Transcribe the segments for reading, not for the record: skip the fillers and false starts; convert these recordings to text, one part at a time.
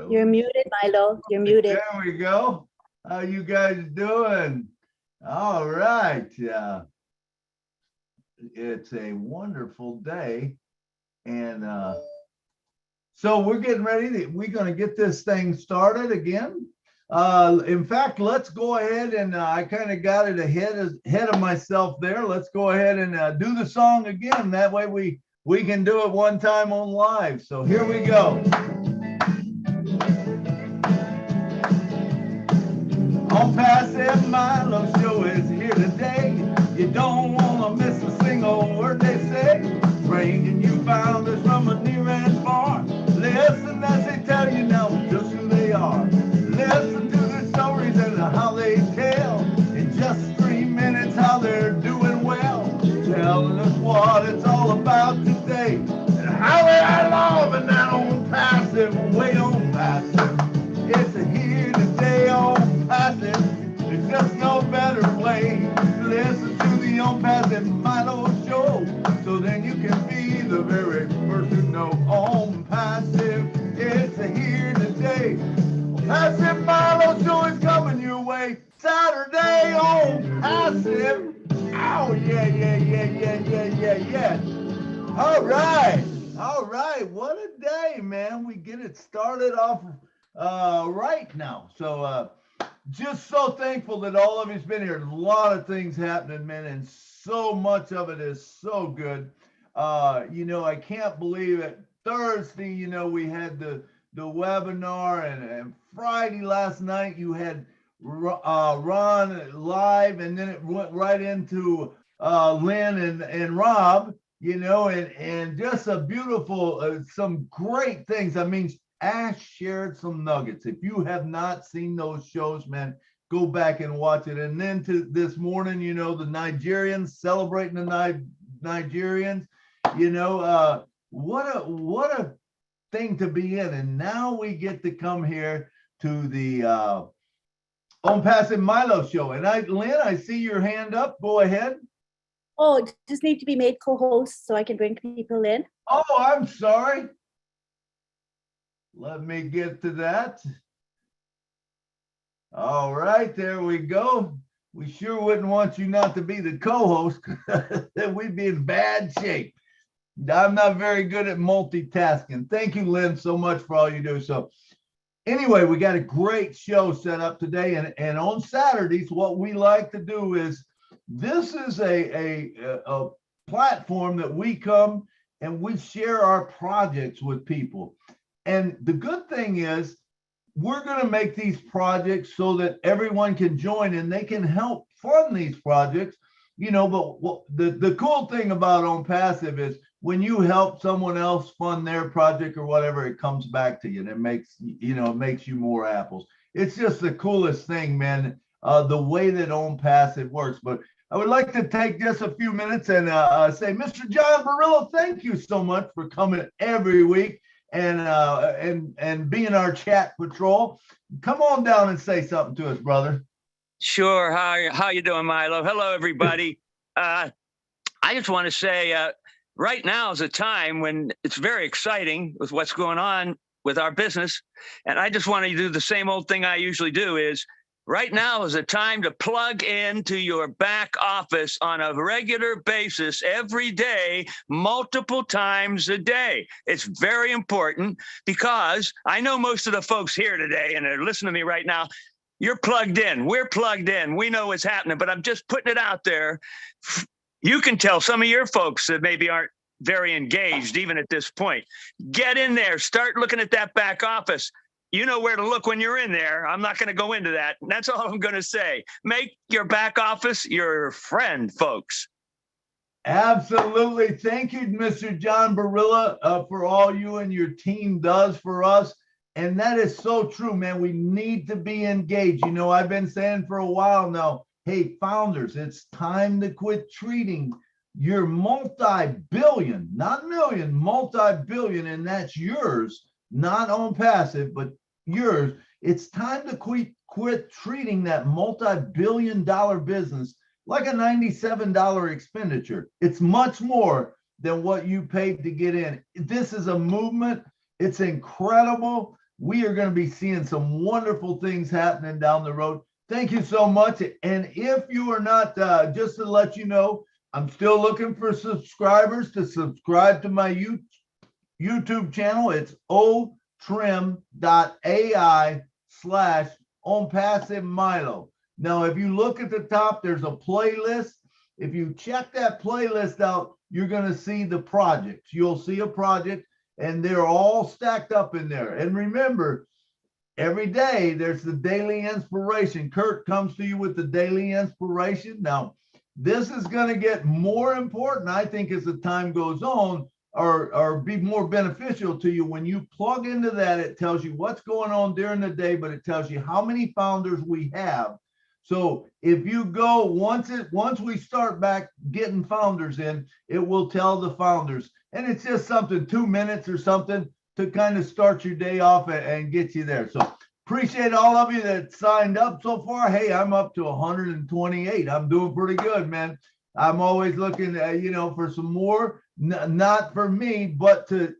You're muted, Milo. You're muted. There we go. How you guys doing? All right. It's a wonderful day. And so we're getting ready. We're going to get this thing started again. In fact, let's go ahead and I kind of got it ahead of myself there. Let's go ahead and do the song again. That way we can do it one time on live. So here we go. ONPASSIVE Milo show is here today. You don't want to miss a single word they say. Bringing you founders from a near and far. Listen as they tell you now just who they are. Listen to the stories and how they tell. In just 3 minutes how they're doing well. Telling us what it's all about today. And how they are loving that ONPASSIVE way ONPASSIVE. It's a here today ONPASSIVE. There's just no better way. Listen to the ONPASSIVE Milo show. So then you can be the very first to know ONPASSIVE. It's a here today. ONPASSIVE Milo show is coming your way. Saturday ONPASSIVE. Oh, yeah. All right. What a day, man. We get it started off right now. So just so thankful that all of you's been here. A lot of things happening, man, and so much of it is so good. I can't believe it. Thursday, we had the webinar, and Friday last night you had Ron live, and then it went right into Lynn and Rob, and just a beautiful, some great things. I mean, Ash shared some nuggets. If you have not seen those shows, man, go back and watch it. And then to this morning, the Nigerians celebrating the Nigerians, what a thing to be in. And now we get to come here to the ONPASSIVE Milo show. And Lynn, I see your hand up. Go ahead. Oh, just need to be made co-host so I can bring people in. Oh, I'm sorry. Let me get to that. All right, there we go. We sure wouldn't want you not to be the co-host. Then we'd be in bad shape. I'm not very good at multitasking. Thank you, Lynn, so much for all you do. So anyway, we got a great show set up today. And on Saturdays, what we like to do is, this is a platform that we come and we share our projects with people. And the good thing is, we're going to make these projects so that everyone can join and they can help fund these projects, but the cool thing about ONPASSIVE is when you help someone else fund their project or whatever, it comes back to you and it makes you more apples. It's just the coolest thing, man, the way that ONPASSIVE works. But I would like to take just a few minutes and say, Mr. John Barillo, thank you so much for coming every week and being our chat patrol. Come on down and say something to us, brother. Sure. How you doing, Milo? Hello, everybody. I just want to say right now is a time when it's very exciting with what's going on with our business. And I just want to do the same old thing I usually do is, right now is a time to plug into your back office on a regular basis every day, multiple times a day. It's very important because I know most of the folks here today and they're listening to me right now. You're plugged in. We're plugged in. We know what's happening, but I'm just putting it out there. You can tell some of your folks that maybe aren't very engaged even at this point. Get in there. Start looking at that back office. You know where to look when you're in there. I'm not going to go into that. That's all I'm going to say. Make your back office your friend, folks. Absolutely. Thank you, Mr. John Barilla, for all you and your team does for us. And that is so true, man. We need to be engaged. I've been saying for a while now, hey, founders, it's time to quit treating your multi-billion, not million, multi-billion, and that's yours. Not ONPASSIVE, but yours. It's time to quit treating that multi-billion-dollar business like a $97 expenditure. It's much more than what you paid to get in. This is a movement. It's incredible. we are going to be seeing some wonderful things happening down the road. Thank you so much. And if you are not, just to let you know, I'm still looking for subscribers to subscribe to my YouTube channel. It's otrim.ai/ONPASSIVE Milo. Now, if you look at the top, there's a playlist. If you check that playlist out, you're going to see the projects. You'll see a project, and they're all stacked up in there. And remember, every day there's the daily inspiration. Kurt comes to you with the daily inspiration. Now, this is going to get more important, I think, as the time goes on, or be more beneficial to you. When you plug into that, it tells you what's going on during the day, but it tells you how many founders we have. So if you go, once we start back getting founders in, it will tell the founders. And it's just something, 2 minutes or something to kind of start your day off and get you there. So appreciate all of you that signed up so far. Hey, I'm up to 128. I'm doing pretty good, man. I'm always looking, for some more, not for me, but to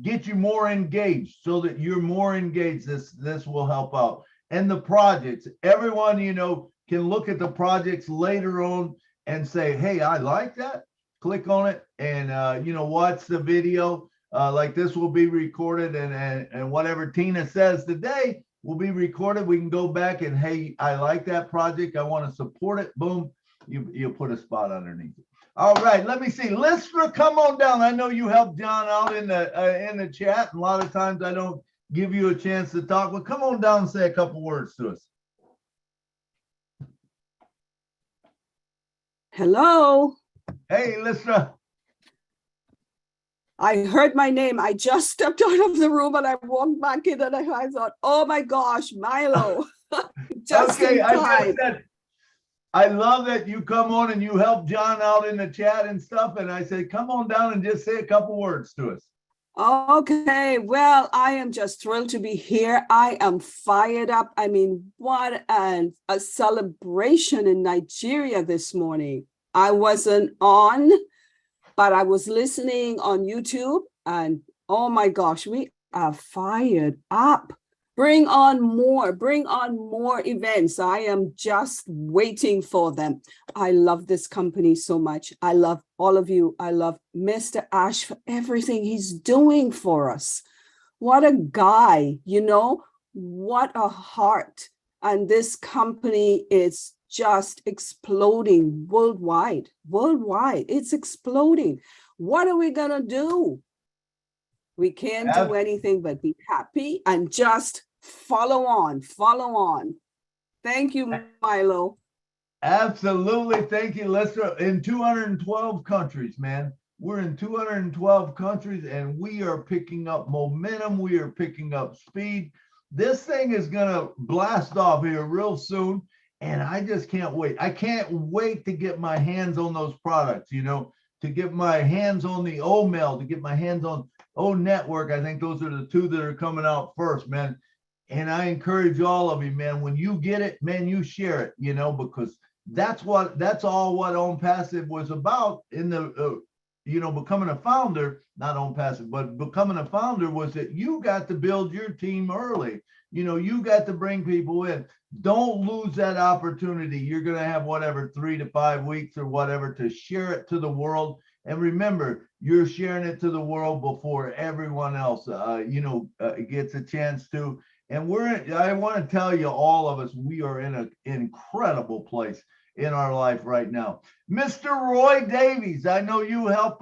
get you more engaged, so that you're more engaged. This will help out. And the projects, everyone, can look at the projects later on and say, hey, I like that. Click on it and, watch the video. Like this will be recorded, and whatever Tina says today will be recorded. We can go back and, hey, I like that project. I want to support it. Boom. You put a spot underneath it. All right, let me see. Listener, come on down. I know you helped John out in the chat. And a lot of times I don't give you a chance to talk, but come on down and say a couple words to us. Hello. Hey, listener. I heard my name. I just stepped out of the room and I walked back in and I thought, oh my gosh, Milo. Just okay, in time. I love that you come on and you help John out in the chat and stuff. And I said, come on down and just say a couple words to us. Okay, well, I am just thrilled to be here. I am fired up. I mean, what a celebration in Nigeria this morning. I wasn't on, but I was listening on YouTube, and oh my gosh, we are fired up. Bring on more events. I am just waiting for them. I love this company so much. I love all of you. I love Mr. Ash for everything he's doing for us. What a guy, what a heart. And this company is just exploding worldwide. It's exploding. What are we going to do? We can't do anything but be happy and just follow on. Thank you, Milo. Absolutely. Thank you, Lester. In 212 countries, man. We're in 212 countries and we are picking up momentum. We are picking up speed. This thing is going to blast off here real soon. And I just can't wait. I can't wait to get my hands on those products, to get my hands on the O-Mail, to get my hands on O-Network. I think those are the two that are coming out first, man. And I encourage all of you, man, when you get it, man, you share it, because that's all what ONPASSIVE was about in the, becoming a founder, not ONPASSIVE, but becoming a founder was that you got to build your team early. You got to bring people in. Don't lose that opportunity. You're going to have 3 to 5 weeks or whatever to share it to the world. And remember, you're sharing it to the world before everyone else, gets a chance to. And I want to tell you, all of us, we are in an incredible place in our life right now. Mr. Roy Davies, I know you help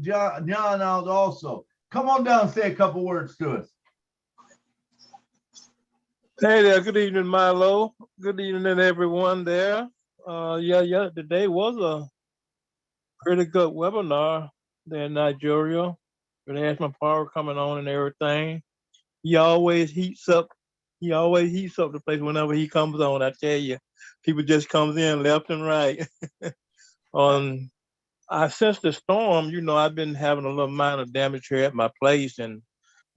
John out also. Come on down and say a couple words to us. Hey there, good evening, Milo. Good evening, everyone there. Today was a pretty good webinar there in Nigeria. With Asthma Power coming on and everything. He always heats up the place whenever he comes on. I tell you, people just comes in left and right. Since the storm, I've been having a little minor damage here at my place, and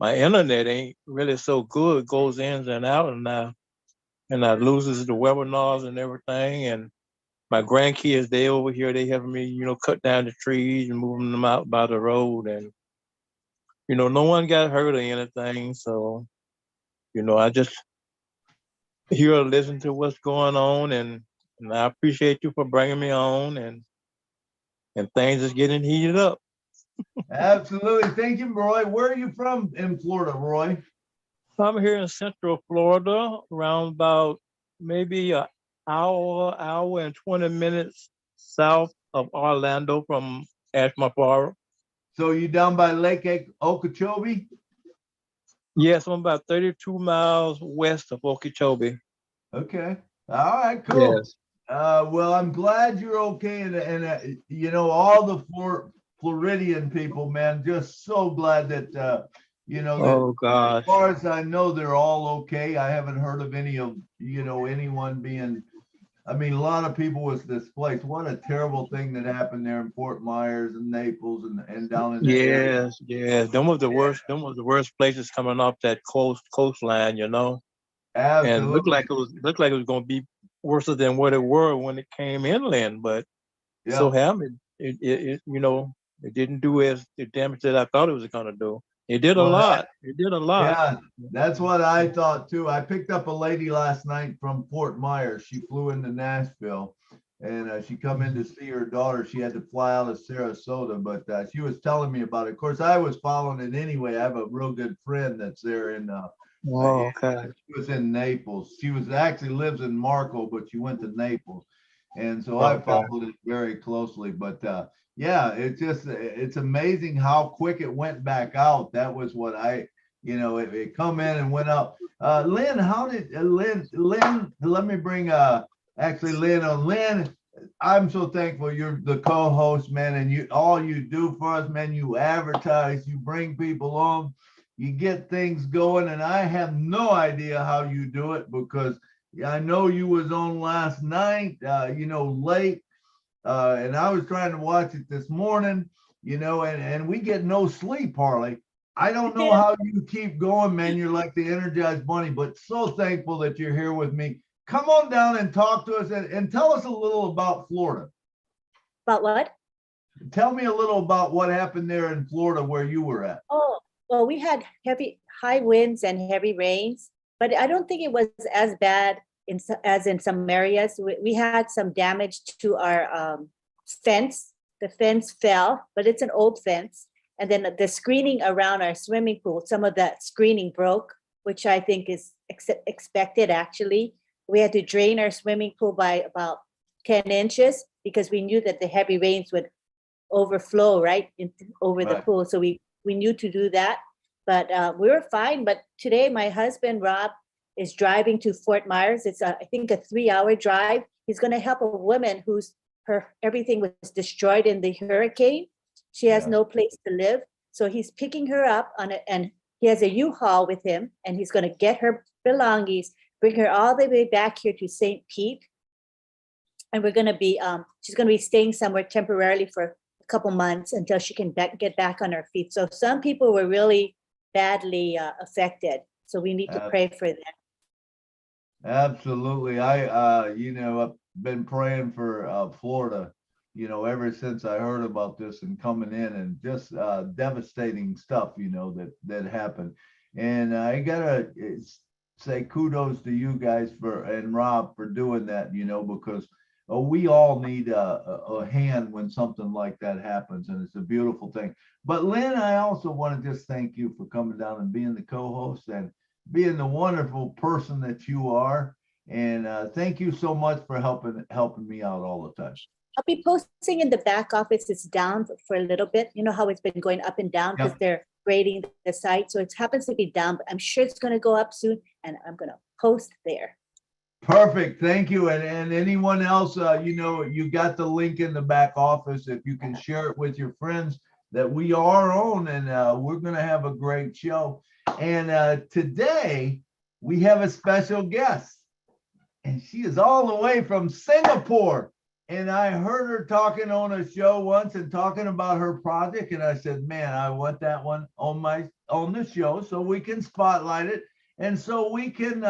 my internet ain't really so good. It goes in and out, and I loses the webinars and everything. And my grandkids, they over here, they helping me, cut down the trees and moving them out by the road. And, no one got hurt or anything. So I just hear or listen to what's going on, and I appreciate you for bringing me on, and things is getting heated up. Absolutely. Thank you, Roy. Where are you from in Florida, Roy? I'm here in Central Florida, around about maybe an hour and 20 minutes south of Orlando from Ashmore. So you down by Lake Okeechobee? Yes, I'm about 32 miles west of Okeechobee. Okay. All right, cool. Yes. Well, I'm glad you're okay. And all the Floridian people, man, just so glad that, that Oh, gosh. as far as I know, they're all okay. I haven't heard of any of, anyone being, I mean, a lot of people was displaced. What a terrible thing that happened there in Fort Myers and Naples and down in that area. Yes. Them was the worst. Them was the worst places coming off that coastline. And Absolutely. looked like it was going to be worse than what it were when it came inland. But so Yeah. happened. It didn't do as the damage that I thought it was going to do. It did a Well, lot. It did a lot. Yeah, that's what I thought too. I picked up a lady last night from Fort Myers. She flew into Nashville, and she come in to see her daughter. She had to fly out of Sarasota, but she was telling me about it. Of course, I was following it anyway. I have a real good friend that's there in Oh, okay. she was in Naples. She was actually lives in Marco, but she went to Naples. And so I Okay. followed it very closely. But yeah, it's amazing how quick it went back out. That was what it come in and went up. Lynn, how did Lynn, let me bring actually Lynn on. Lynn, I'm so thankful you're the co-host, man, and all you do for us, man, you advertise, you bring people on, you get things going, and I have no idea how you do it because I know you was on last night, late, and I was trying to watch it this morning, and we get no sleep, Harley. I don't know how you keep going, man. You're like the Energized Bunny, but so thankful that you're here with me. Come on down and talk to us and tell us a little about Florida. About what? Tell me a little about what happened there in Florida where you were at. Oh, well, we had high winds and heavy rains, but I don't think it was as bad as in some areas. We had some damage to our fence. The fence fell, but it's an old fence. And then the screening around our swimming pool, some of that screening broke, which I think is expected, actually. We had to drain our swimming pool by about 10 inches because we knew that the heavy rains would overflow over the pool. So we knew to do that, but we were fine. But today my husband, Rob, is driving to Fort Myers. It's I think a 3-hour drive. He's going to help a woman everything was destroyed in the hurricane. She has no place to live. So he's picking her up and he has a U-Haul with him, and he's going to get her belongings, bring her all the way back here to St. Pete. And we're going to be, she's going to be staying somewhere temporarily for a couple months until she can get back on her feet. So some people were really badly affected. So we need to pray for them. Absolutely. I've been praying for Florida, ever since I heard about this and coming in, and just devastating stuff, that happened. And I gotta say kudos to you guys and Rob for doing that, because we all need a hand when something like that happens, and it's a beautiful thing. But Lynn, I also want to just thank you for coming down and being the co-host and being the wonderful person that you are. And thank you so much for helping me out all the time. I'll be posting in the back office. It's down for a little bit. You know how it's been going up and down because they're grading the site. So it happens to be down, but I'm sure it's going to go up soon, and I'm going to post there. Perfect. Thank you. And anyone else, you got the link in the back office. If you can share it with your friends that we are on, and we're going to have a great show. And today we have a special guest, and she is all the way from Singapore. And I heard her talking on a show once and talking about her project. And I said, man, I want that one on the show so we can spotlight it. And so we can,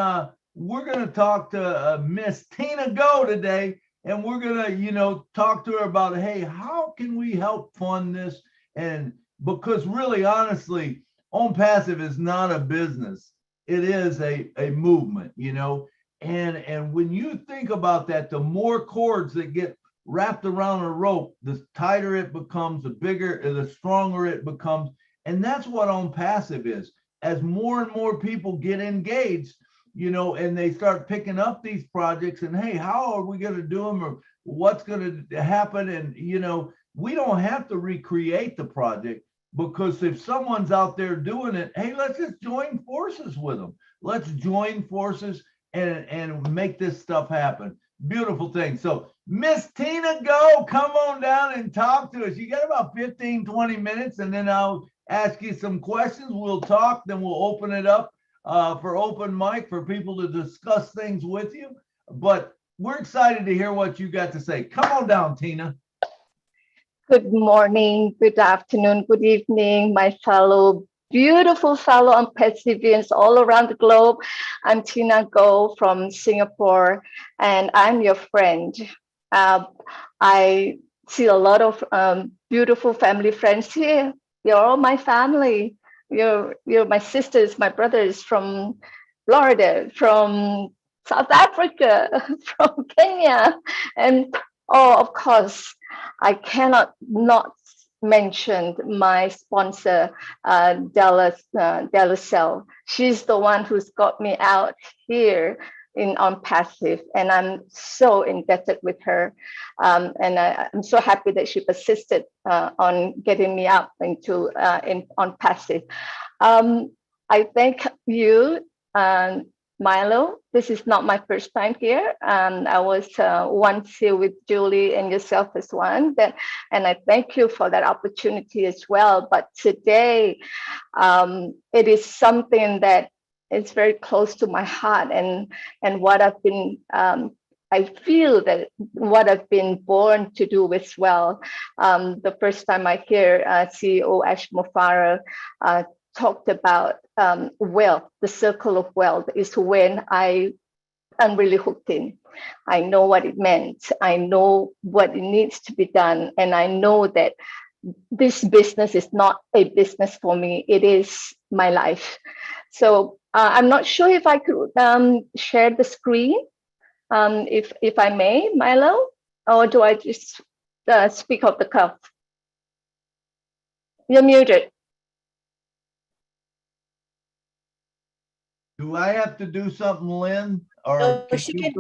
we're going to talk to Miss Tina Goh today. And we're going to, talk to her about, hey, how can we help fund this? And because really, honestly, ONPASSIVE is not a business. it is a movement, you know. And when you think about that, the more cords that get wrapped around a rope, the tighter it becomes, the bigger, the stronger it becomes. And that's what ONPASSIVE is. As more and more people get engaged, you know, and they start picking up these projects and, hey, how are we going to do them, or what's going to happen? And, you know, we don't have to recreate the project, because if someone's out there doing it, hey, let's just join forces with them. Let's join forces and make this stuff happen. Beautiful thing. So Miss Tina Goh, come on down and talk to us. You got about 15, 20 minutes, and then I'll ask you some questions. We'll talk, then we'll open it up for open mic for people to discuss things with you. But we're excited to hear what you got to say. Come on down, Tina. Good morning, good afternoon, good evening, my beautiful fellow ONPASSIVians all around the globe. I'm Tina Goh from Singapore, and I'm your friend. I see a lot of beautiful family friends here. You're all my family. You're my sisters, my brothers from Florida, from South Africa, from Kenya, and oh, of course, I cannot not mention my sponsor, Della Cell. She's the one who's got me out here in ONPASSIVE, and I'm so indebted with her. And I'm so happy that she persisted on getting me up into in ONPASSIVE. I thank you, Milo. This is not my first time here. I was once here with Julie and yourself as one. And I thank you for that opportunity as well. But today, it is something that is very close to my heart, and what I've been. I feel that what I've been born to do as well. The first time I hear CEO Ash Mufara talked about wealth, the circle of wealth, is when I'm really hooked in. I know what it meant. I know what it needs to be done. And I know that this business is not a business for me. It is my life. So I'm not sure if I could share the screen, if I may, Milo, or do I just speak off the cuff? You're muted. Do I have to do something, Lynn? Or No, she can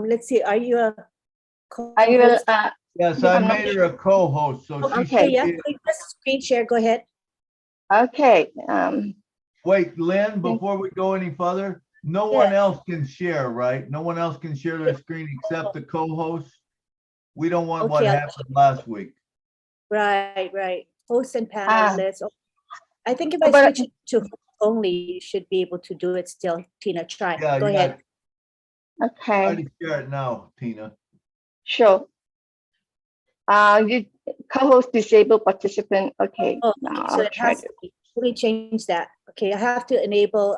let's see, are you a Are you? co-host? yes, I I'm not made her a co-host, so she Okay, should yeah, be. click the screen share, go ahead. Okay. Wait, Lynn, before we go any further, no one else can share, right? No one else can share their screen except the co-host. We don't want what Okay, happened last week. Right. Hosts and panelists. I think if I But- switch it to host only, you should be able to do it still. Tina, try. Yeah, Go ahead. Okay. Try to share it now, Tina. Sure. You co-host disabled participant. Okay. Oh, Now so I'll it try has to. to be. Let me change that. Okay, I have to enable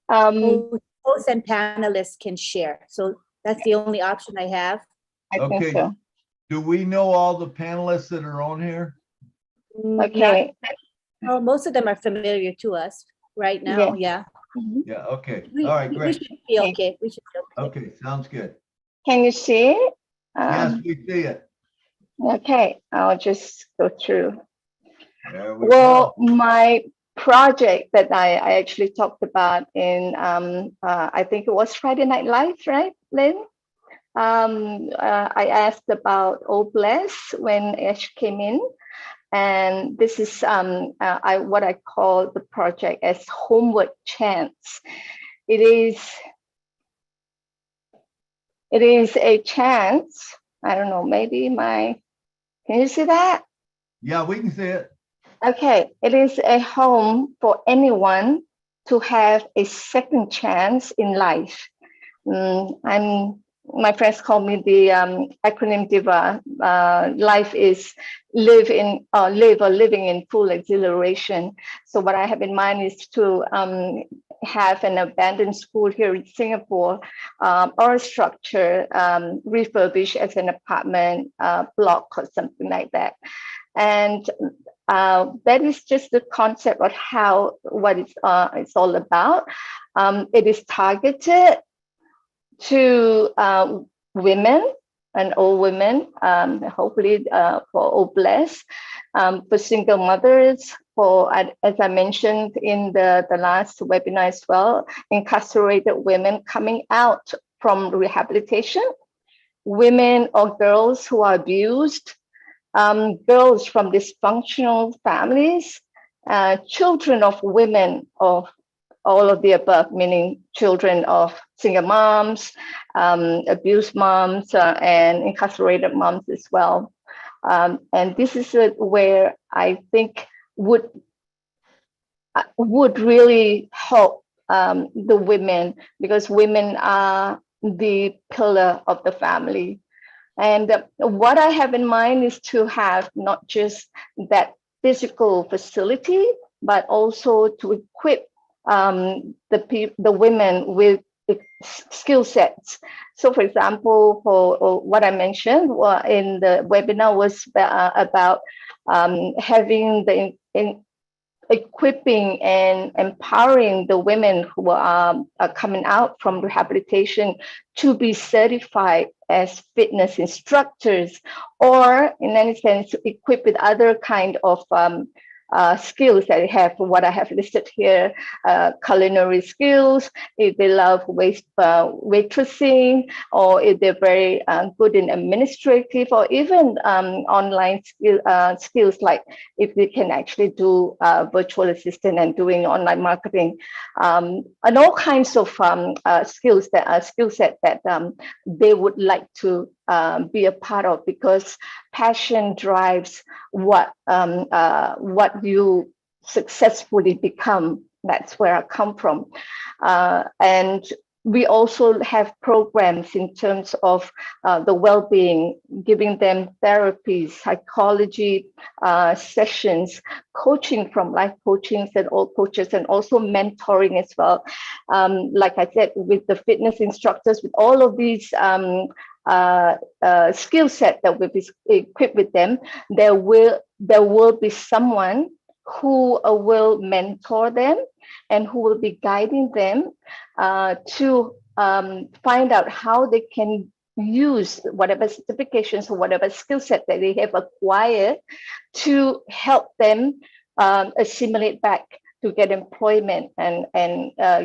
hosts and panelists can share. So that's the only option I have. I think Okay. so. Do we know all the panelists that are on here? Okay. Well, most of them are familiar to us right now. Yeah. Mhm. Yeah, okay. We, All right, we great. should be okay. We should be okay. Okay, sounds good. Can you see it? Yes, we see it. Okay. I'll just go through. There we Well, go. my project that I actually talked about in, I think it was Friday Night Live, right, Lynn? I asked about Bless when Ash came in. And this is what I call the project as Homeward Chance. It is a chance. I don't know, maybe can you see that? Yeah, we can see it. Okay, it is a home for anyone to have a second chance in life. My friends call me the acronym diva. Life is living in full exhilaration. So what I have in mind is to have an abandoned school here in Singapore, or structure refurbished as an apartment block or something like that. And that is just the concept of what it's all about. It is targeted to women and old women, hopefully for all blessed, for single mothers, for, as I mentioned in the last webinar as well, incarcerated women coming out from rehabilitation, women or girls who are abused, girls from dysfunctional families, children of women of all of the above, meaning children of single moms, abused moms, and incarcerated moms as well. And this is where I think would really help the women, because women are the pillar of the family. And what I have in mind is to have not just that physical facility, but also to equip the women with skill sets. So, for example, for what I mentioned in the webinar was about having equipping and empowering the women who are coming out from rehabilitation to be certified as fitness instructors, or in any sense equipped with other kind of skills that they have, what I have listed here, culinary skills, if they love waitressing, or if they're very good in administrative, or even online skills, like if they can actually do virtual assistant and doing online marketing, and all kinds of skill set that they would like to be a part of, because passion drives what you successfully become. That's where I come from. And we also have programs in terms of the well-being, giving them therapies, psychology sessions, coaching from life coachings and all coaches, and also mentoring as well. Like I said, with the fitness instructors, with all of these skill set that will be equipped with them, there will be someone who will mentor them and who will be guiding them to find out how they can use whatever certifications or whatever skill set that they have acquired to help them assimilate back to get employment and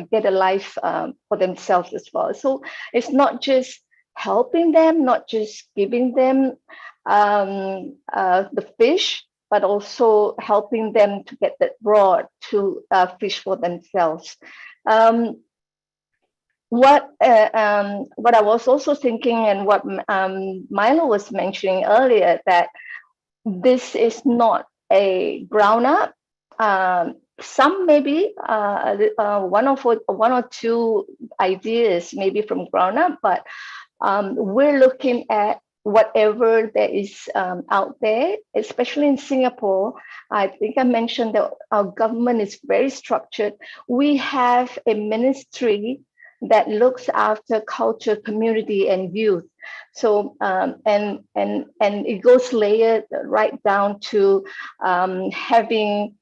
get a life for themselves as well. So it's not just helping them, not just giving them the fish, but also helping them to get that rod to fish for themselves. What I was also thinking, and what Milo was mentioning earlier, that this is not a ground up. Some maybe one or two ideas maybe from ground up, but we're looking at whatever there is out there, especially in Singapore. I think I mentioned that our government is very structured. We have a ministry that looks after culture, community, and youth. So and it goes layered right down to having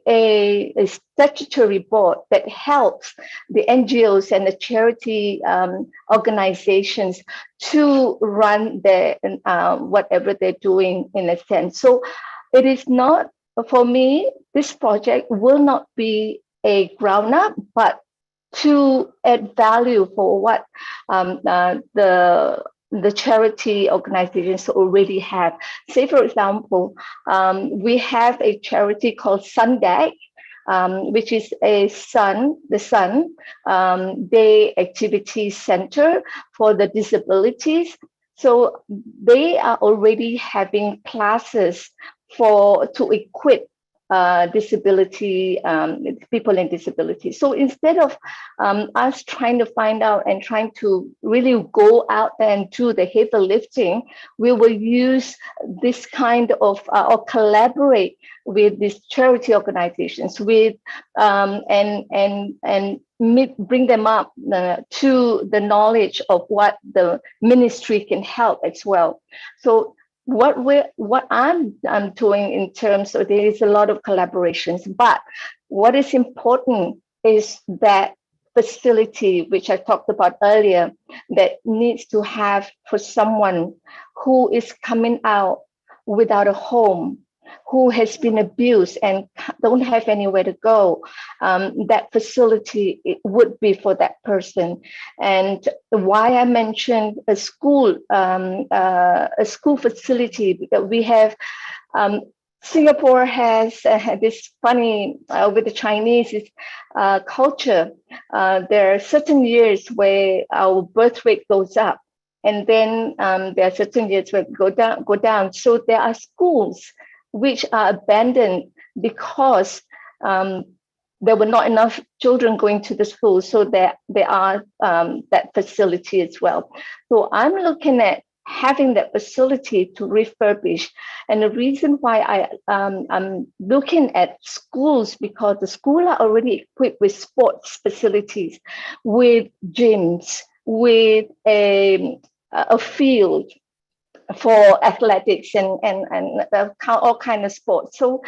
a statutory board that helps the NGOs and the charity organizations to run their whatever they're doing, in a sense. So it is not, for me, this project will not be a ground up, but to add value for what the charity organizations already have. Say, for example, we have a charity called Sundeck, which is the Sun Day Activity Center for the disabilities. So they are already having classes to equip disability, people in disability. So instead of us trying to find out and trying to really go out there and do the heavy lifting, we will use this kind of or collaborate with these charity organizations with and bring them up to the knowledge of what the ministry can help as well. So what I'm doing in terms of, there is a lot of collaborations, but what is important is that facility, which I talked about earlier, that needs to have for someone who is coming out without a home, who has been abused and don't have anywhere to go. That facility, it would be for that person. And why I mentioned a school facility, because we have, Singapore has this funny, with the Chinese culture, there are certain years where our birth rate goes up, and then there are certain years where it go down. So there are schools which are abandoned because there were not enough children going to the school. So there are that facility as well. So I'm looking at having that facility to refurbish. And the reason why I'm looking at schools, because the school are already equipped with sports facilities, with gyms, with a field for athletics and all kind of sports. So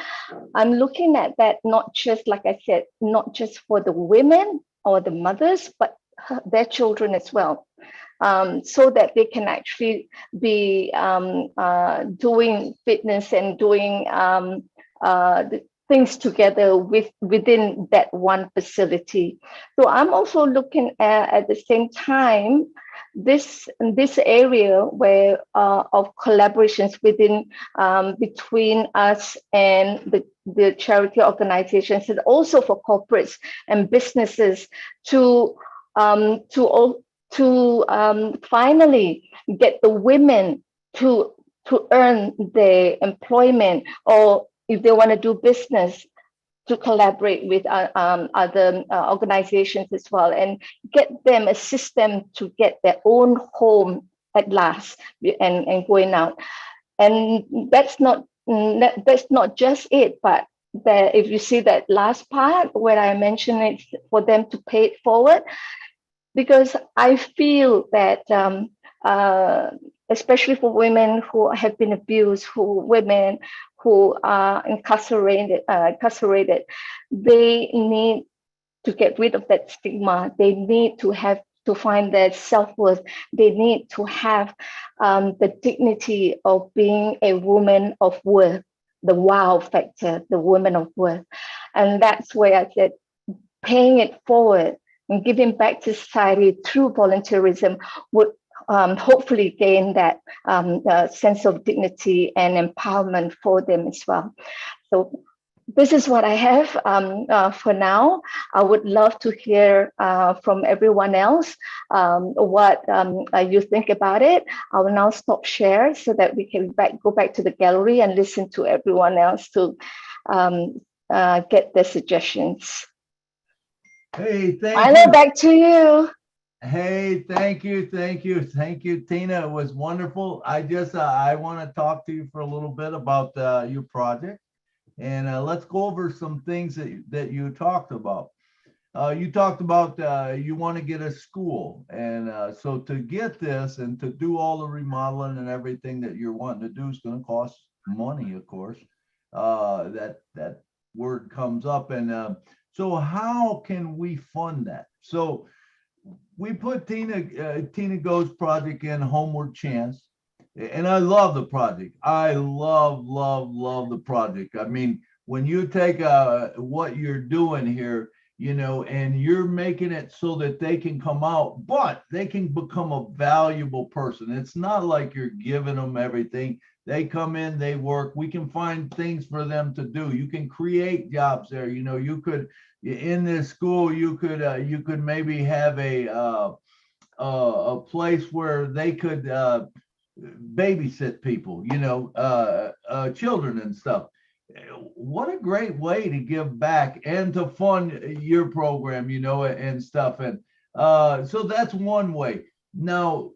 I'm looking at that, not just, like I said, not just for the women or the mothers, but their children as well. So that they can actually be doing fitness and doing the things together within that one facility. So I'm also looking at the same time this area where of collaborations between us and the charity organizations, and also for corporates and businesses to finally get the women to earn their employment, or if they want to do business, to collaborate with other organizations as well, and assist them to get their own home at last, and going out. And that's not just it, but if you see that last part where I mentioned it, for them to pay it forward, because I feel that especially for women who have been abused, women who are incarcerated, they need to get rid of that stigma. They need to find their self-worth. They need to have the dignity of being a woman of worth, the wow factor, the woman of worth. And that's where I said, paying it forward and giving back to society through volunteerism would hopefully gain that sense of dignity and empowerment for them as well. So this is what I have for now. I would love to hear from everyone else what you think about it. I will now stop share so that we can go back to the gallery and listen to everyone else to get their suggestions. Hey, thank Milo, you. back to you. Hey, thank you, Tina. It was wonderful. I want to talk to you for a little bit about your project, and let's go over some things that you talked about. You talked about you want to get a school, and so to get this and to do all the remodeling and everything that you're wanting to do is going to cost money, of course. That word comes up, and so how can we fund that? So we put Tina Goh's project in, Homeward Chance, and I love the project. I love the project. I mean, when you take what you're doing here, and you're making it so that they can come out, but they can become a valuable person. It's not like you're giving them everything. They come in, they work. We can find things for them to do. You can create jobs there. You could, in this school, you could maybe have a place where they could babysit people, children and stuff. What a great way to give back and to fund your program, and stuff. And so that's one way. Now,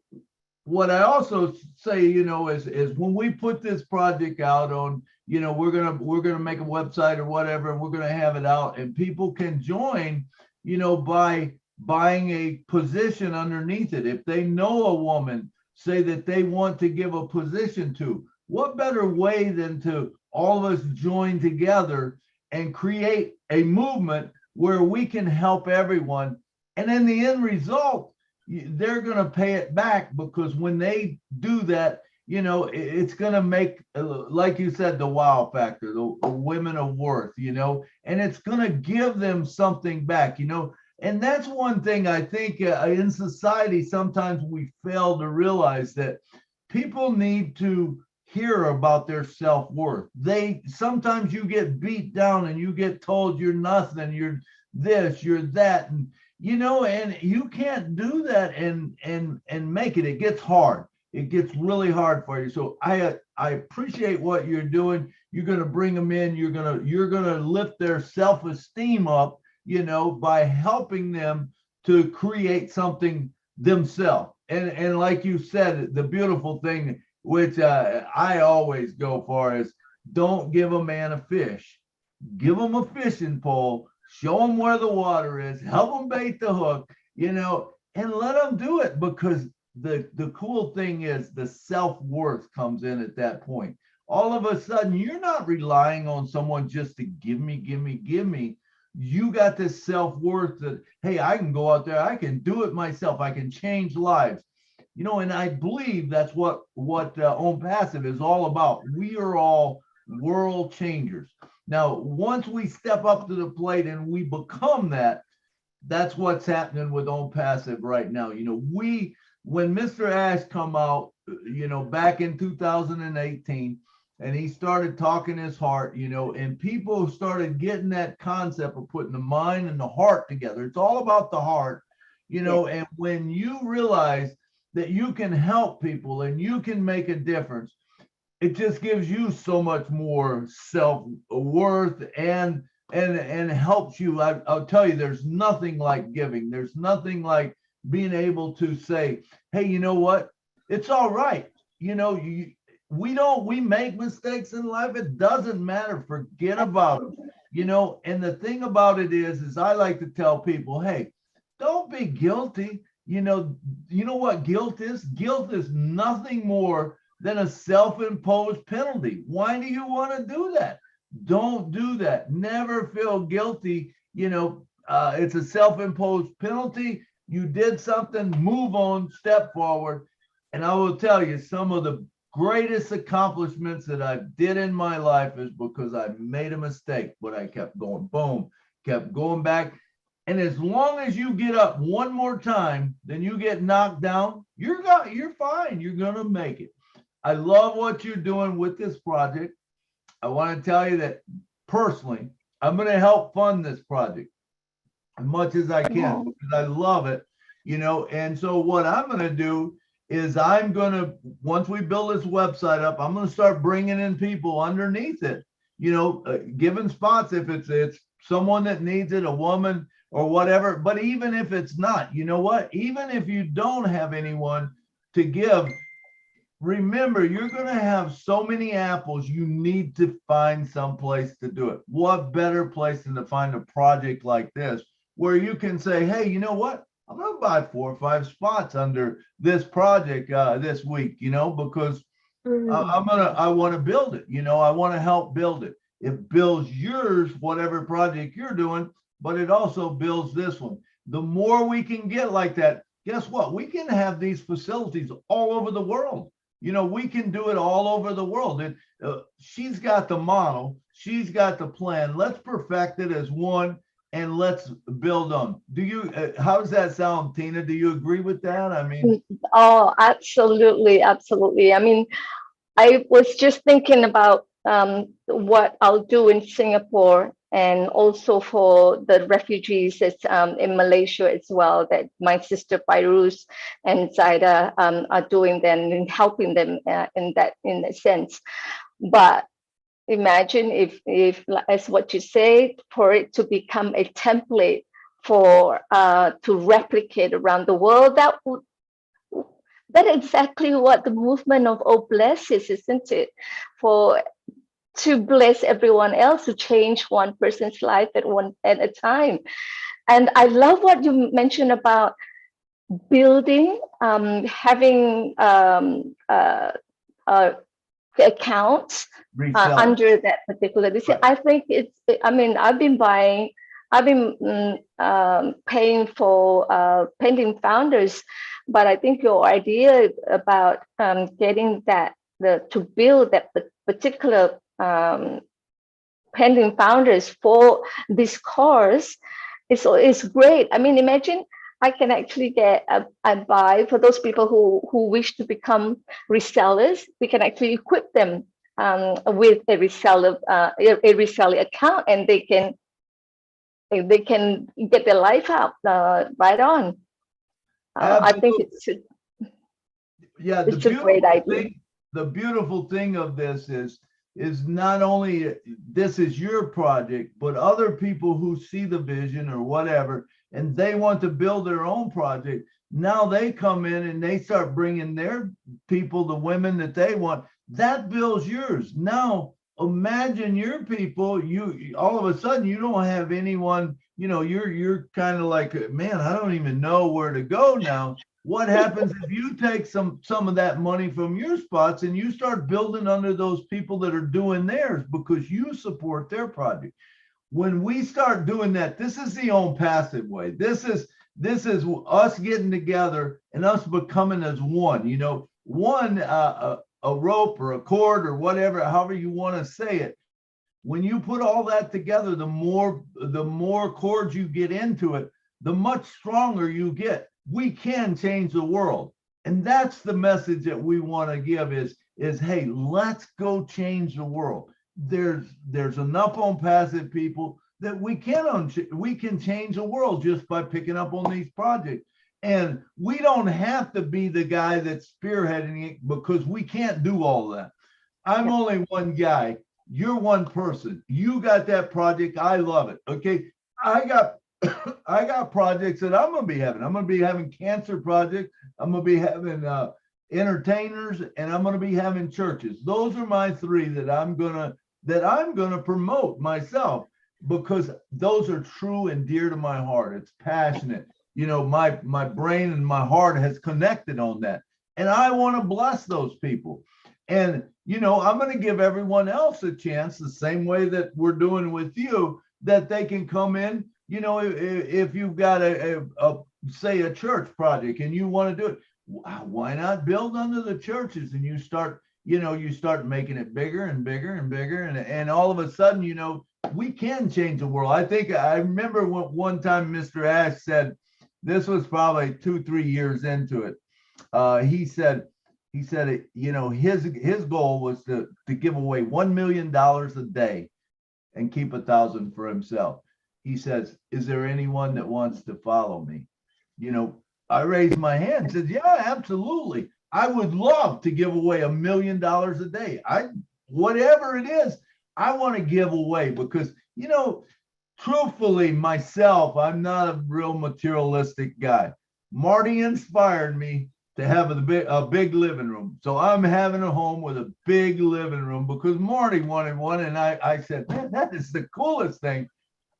what I also say, is when we put this project out on, we're gonna make a website or whatever, and we're gonna have it out, and people can join, by buying a position underneath it. If they know a woman, say that they want to give a position to, what better way than to all of us join together and create a movement where we can help everyone. And in the end result, they're going to pay it back, because when they do that, it's going to make, like you said, the wow factor, the women of worth, and it's going to give them something back, and that's one thing I think in society, sometimes we fail to realize that people need to hear about their self-worth. Sometimes you get beat down and you get told you're nothing, you're this, you're that, and and you can't do that and make it. It gets hard. It gets really hard for you. So I appreciate what you're doing. You're going to bring them in. You're going to lift their self-esteem up, by helping them to create something themselves. And like you said, the beautiful thing, which I always go for, is don't give a man a fish. Give them a fishing pole. Show them where the water is. Help them bait the hook, and let them do it, because the cool thing is the self-worth comes in at that point. All of a sudden, you're not relying on someone just to give me. You got this self-worth that, hey, I can go out there, I can do it myself, I can change lives. And I believe that's what ONPASSIVE is all about. We are all world changers. Now, once we step up to the plate and we become that, that's what's happening with ONPASSIVE right now. When Mr. Ash come out, back in 2018, and he started talking his heart, and people started getting that concept of putting the mind and the heart together. It's all about the heart, and when you realize that you can help people and you can make a difference, it just gives you so much more self-worth and helps you. I'll tell you, there's nothing like giving. There's nothing like being able to say, hey, you know what? It's all right. We make mistakes in life. It doesn't matter. Forget about them. And the thing about it is I like to tell people, hey, don't be guilty. You know what guilt is? Guilt is nothing more than a self-imposed penalty. Why do you want to do that? Don't do that. Never feel guilty. It's a self-imposed penalty. You did something, move on, step forward. And I will tell you, some of the greatest accomplishments that I did in my life is because I made a mistake, but I kept going, boom, kept going back. And as long as you get up one more time, then you get knocked down, you're fine. You're going to make it. I love what you're doing with this project. I want to tell you that personally, I'm going to help fund this project as much as I can, because I love it, and so what I'm going to do is once we build this website up, I'm going to start bringing in people underneath it, giving spots if it's someone that needs it, a woman or whatever. But even if it's not, you know what? Even if you don't have anyone to give, remember, you're going to have so many apples, you need to find some place to do it. What better place than to find a project like this where you can say, hey, you know what? I'm going to buy 4 or 5 spots under this project this week, because I want to build it. I want to help build it. It builds yours, whatever project you're doing, but it also builds this one. The more we can get like that, guess what? We can have these facilities all over the world. We can do it all over the world. And she's got the model. She's got the plan. Let's perfect it as one, and let's build on. How does that sound, Tina? Do you agree with that? I mean, oh, absolutely, absolutely. I mean, I was just thinking about what I'll do in Singapore, and also for the refugees in Malaysia as well, that my sister Fairuz and Zaida are doing them and helping them in that sense. But imagine if as what you say, for it to become a template for to replicate around the world, that's exactly what the movement of Oh Bless is, isn't it? To bless everyone else, to change one person's life at a time. And I love what you mentioned about building, having accounts Resell. under that particular. Right. I think I mean, I've been paying for painting founders, but I think your idea about getting to build that particular painting founders for this course is great. I mean, imagine I can actually get a buy for those people who wish to become resellers. We can actually equip them with a reseller account, and they can get their life out right on. I think it's a great idea. The beautiful thing of this is not only this is your project, but other people who see the vision or whatever, and they want to build their own project. Now they come in and they start bringing their people, the women that they want. That builds yours. Now imagine your people, you all of a sudden you don't have anyone, you know, you're kind of like, man, I don't even know where to go now. What happens if you take some of that money from your spots and you start building under those people that are doing theirs because you support their project? When we start doing that, this is the ONPASSIVE way. This is us getting together and us becoming as one. You know, one a rope or a cord or whatever, however you want to say it. When you put all that together, the more cords you get into it, the much stronger you get. We can change the world. And that's the message that we want to give is hey, let's go change the world. There's enough ONPASSIVE people that we can change the world just by picking up on these projects. And we don't have to be the guy that's spearheading it because we can't do all that. I'm only one guy. You're one person. You got that project. I love it. Okay. I got projects that I'm going to be having. I'm going to be having cancer projects. I'm going to be having entertainers, and I'm going to be having churches. Those are my three that I'm going to promote myself because those are true and dear to my heart. It's passionate. You know, my brain and my heart has connected on that. And I want to bless those people. And, you know, I'm going to give everyone else a chance the same way that we're doing with you, that they can come in. You know, if you've got say a church project and you want to do it, why not build under the churches and you start making it bigger and bigger and bigger. And all of a sudden, you know, we can change the world. I remember one time Mr. Ash said, this was probably 2-3 years into it. He said, you know, his goal was to give away $1 million a day and keep 1,000 for himself. He says, is there anyone that wants to follow me? You know, I raised my hand and said, yeah, absolutely. I would love to give away $1 million a day. Whatever it is, I want to give away because, you know, truthfully, myself, I'm not a real materialistic guy. Marty inspired me to have a big living room. So I'm having a home with a big living room because Marty wanted one. And I said, man, that is the coolest thing.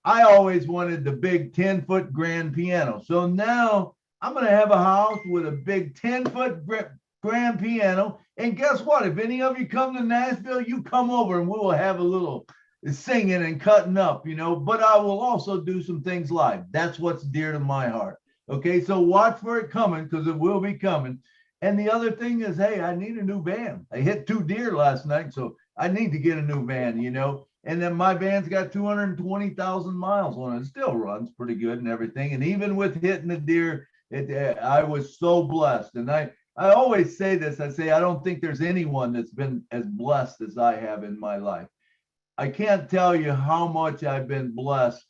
I always wanted the big 10-foot grand piano. So now I'm going to have a house with a big 10-foot grand piano. And guess what? If any of you come to Nashville, you come over and we will have a little singing and cutting up, you know, but I will also do some things live. That's what's dear to my heart. Okay, so watch for it coming because it will be coming. And the other thing is, hey, I need a new van. I hit 2 deer last night, so I need to get a new van, you know. And then my van's got 220,000 miles on it. It still runs pretty good and everything. And even with hitting the deer, I was so blessed. And I always say this. I say I don't think there's anyone that's been as blessed as I have in my life. I can't tell you how much I've been blessed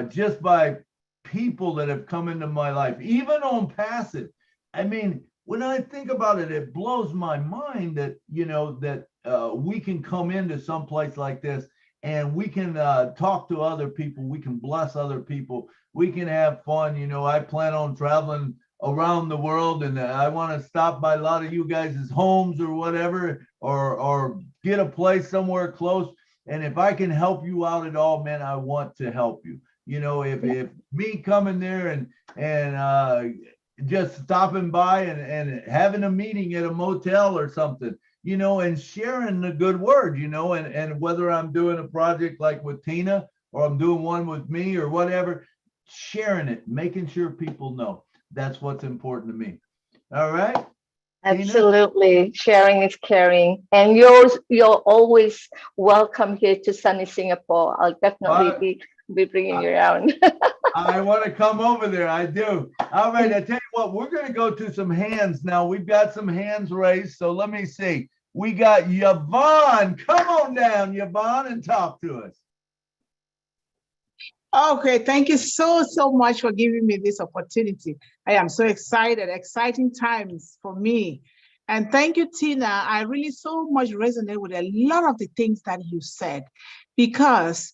just by people that have come into my life, even ONPASSIVE. I mean, when I think about it, it blows my mind that, you know, that we can come into some place like this and we can talk to other people. We can bless other people. We can have fun. You know, I plan on traveling around the world and I want to stop by a lot of you guys' homes or whatever, or get a place somewhere close. And if I can help you out at all, man, I want to help you. You know, if me coming there and just stopping by and having a meeting at a motel or something, and sharing the good word, and whether I'm doing a project like with Tina or I'm doing one with me or whatever, sharing it, making sure people know. That's what's important to me. All right. Tina? Absolutely. Sharing is caring. And you're always welcome here to sunny Singapore. I'll definitely be bringing you around. I want to come over there. I do. All right. I tell you what, we're going to go to some hands now. We've got some hands raised. So let me see. We got Yvonne. Come on down, Yvonne, and talk to us. Okay, thank you so much for giving me this opportunity. I am so excited, exciting times for me. And thank you, Tina. I really so much resonate with a lot of the things that you said, because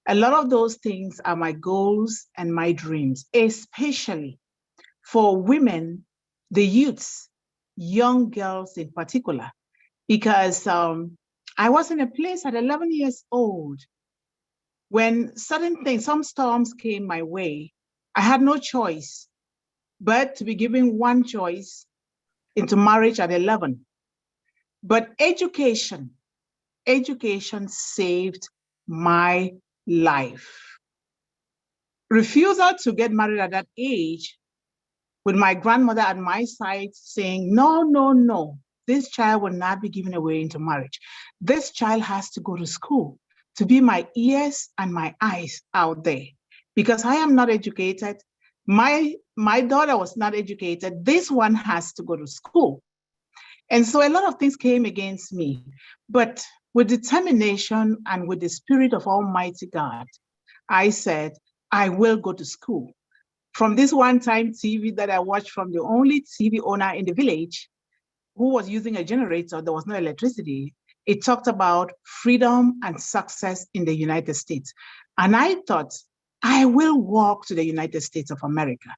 a lot of those things are my goals and my dreams, especially for women, the youths, young girls in particular, because I was in a place at 11 years old when certain things, some storms came my way. I had no choice but to be given one choice into marriage at 11. But education saved my life. Refusal to get married at that age, with my grandmother at my side saying, no, this child will not be given away into marriage. This child has to go to school, to be my ears and my eyes out there. Because I am not educated, my daughter was not educated, this one has to go to school. And so a lot of things came against me, but with determination and with the spirit of Almighty God, I said, I will go to school. From this one-time TV that I watched from the only TV owner in the village who was using a generator, there was no electricity. It talked about freedom and success in the United States. And I thought, I will walk to the United States of America.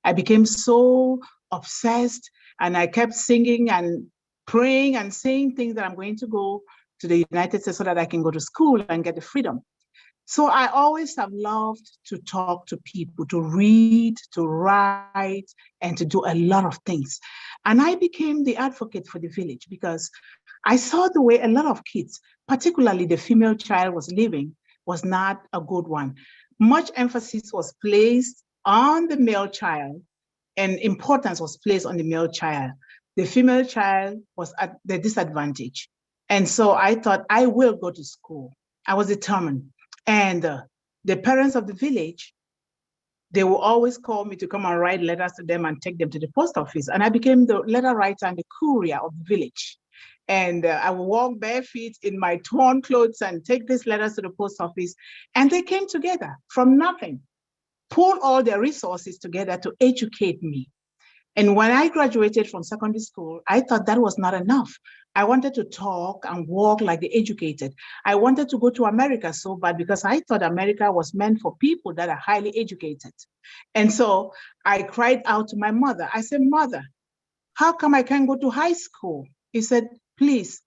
I became so obsessed, and I kept singing and praying and saying things that I'm going to go to the United States so that I can go to school and get the freedom. So I always have loved to talk to people, to read, to write, and to do a lot of things. And I became the advocate for the village because I saw the way a lot of kids, particularly the female child, was living was not a good one. Much emphasis was placed on the male child, and importance was placed on the male child. The female child was at the disadvantage. And so I thought, I will go to school. I was determined. And the parents of the village, they will always call me to come and write letters to them and take them to the post office. And I became the letter writer and the courier of the village. And I would walk barefoot in my torn clothes and take these letters to the post office. And they came together from nothing, pulled all their resources together to educate me. And when I graduated from secondary school, I thought that was not enough. I wanted to talk and walk like the educated. I wanted to go to America so bad because I thought America was meant for people that are highly educated. And so I cried out to my mother. I said, Mother, how come I can't go to high school? He said, please,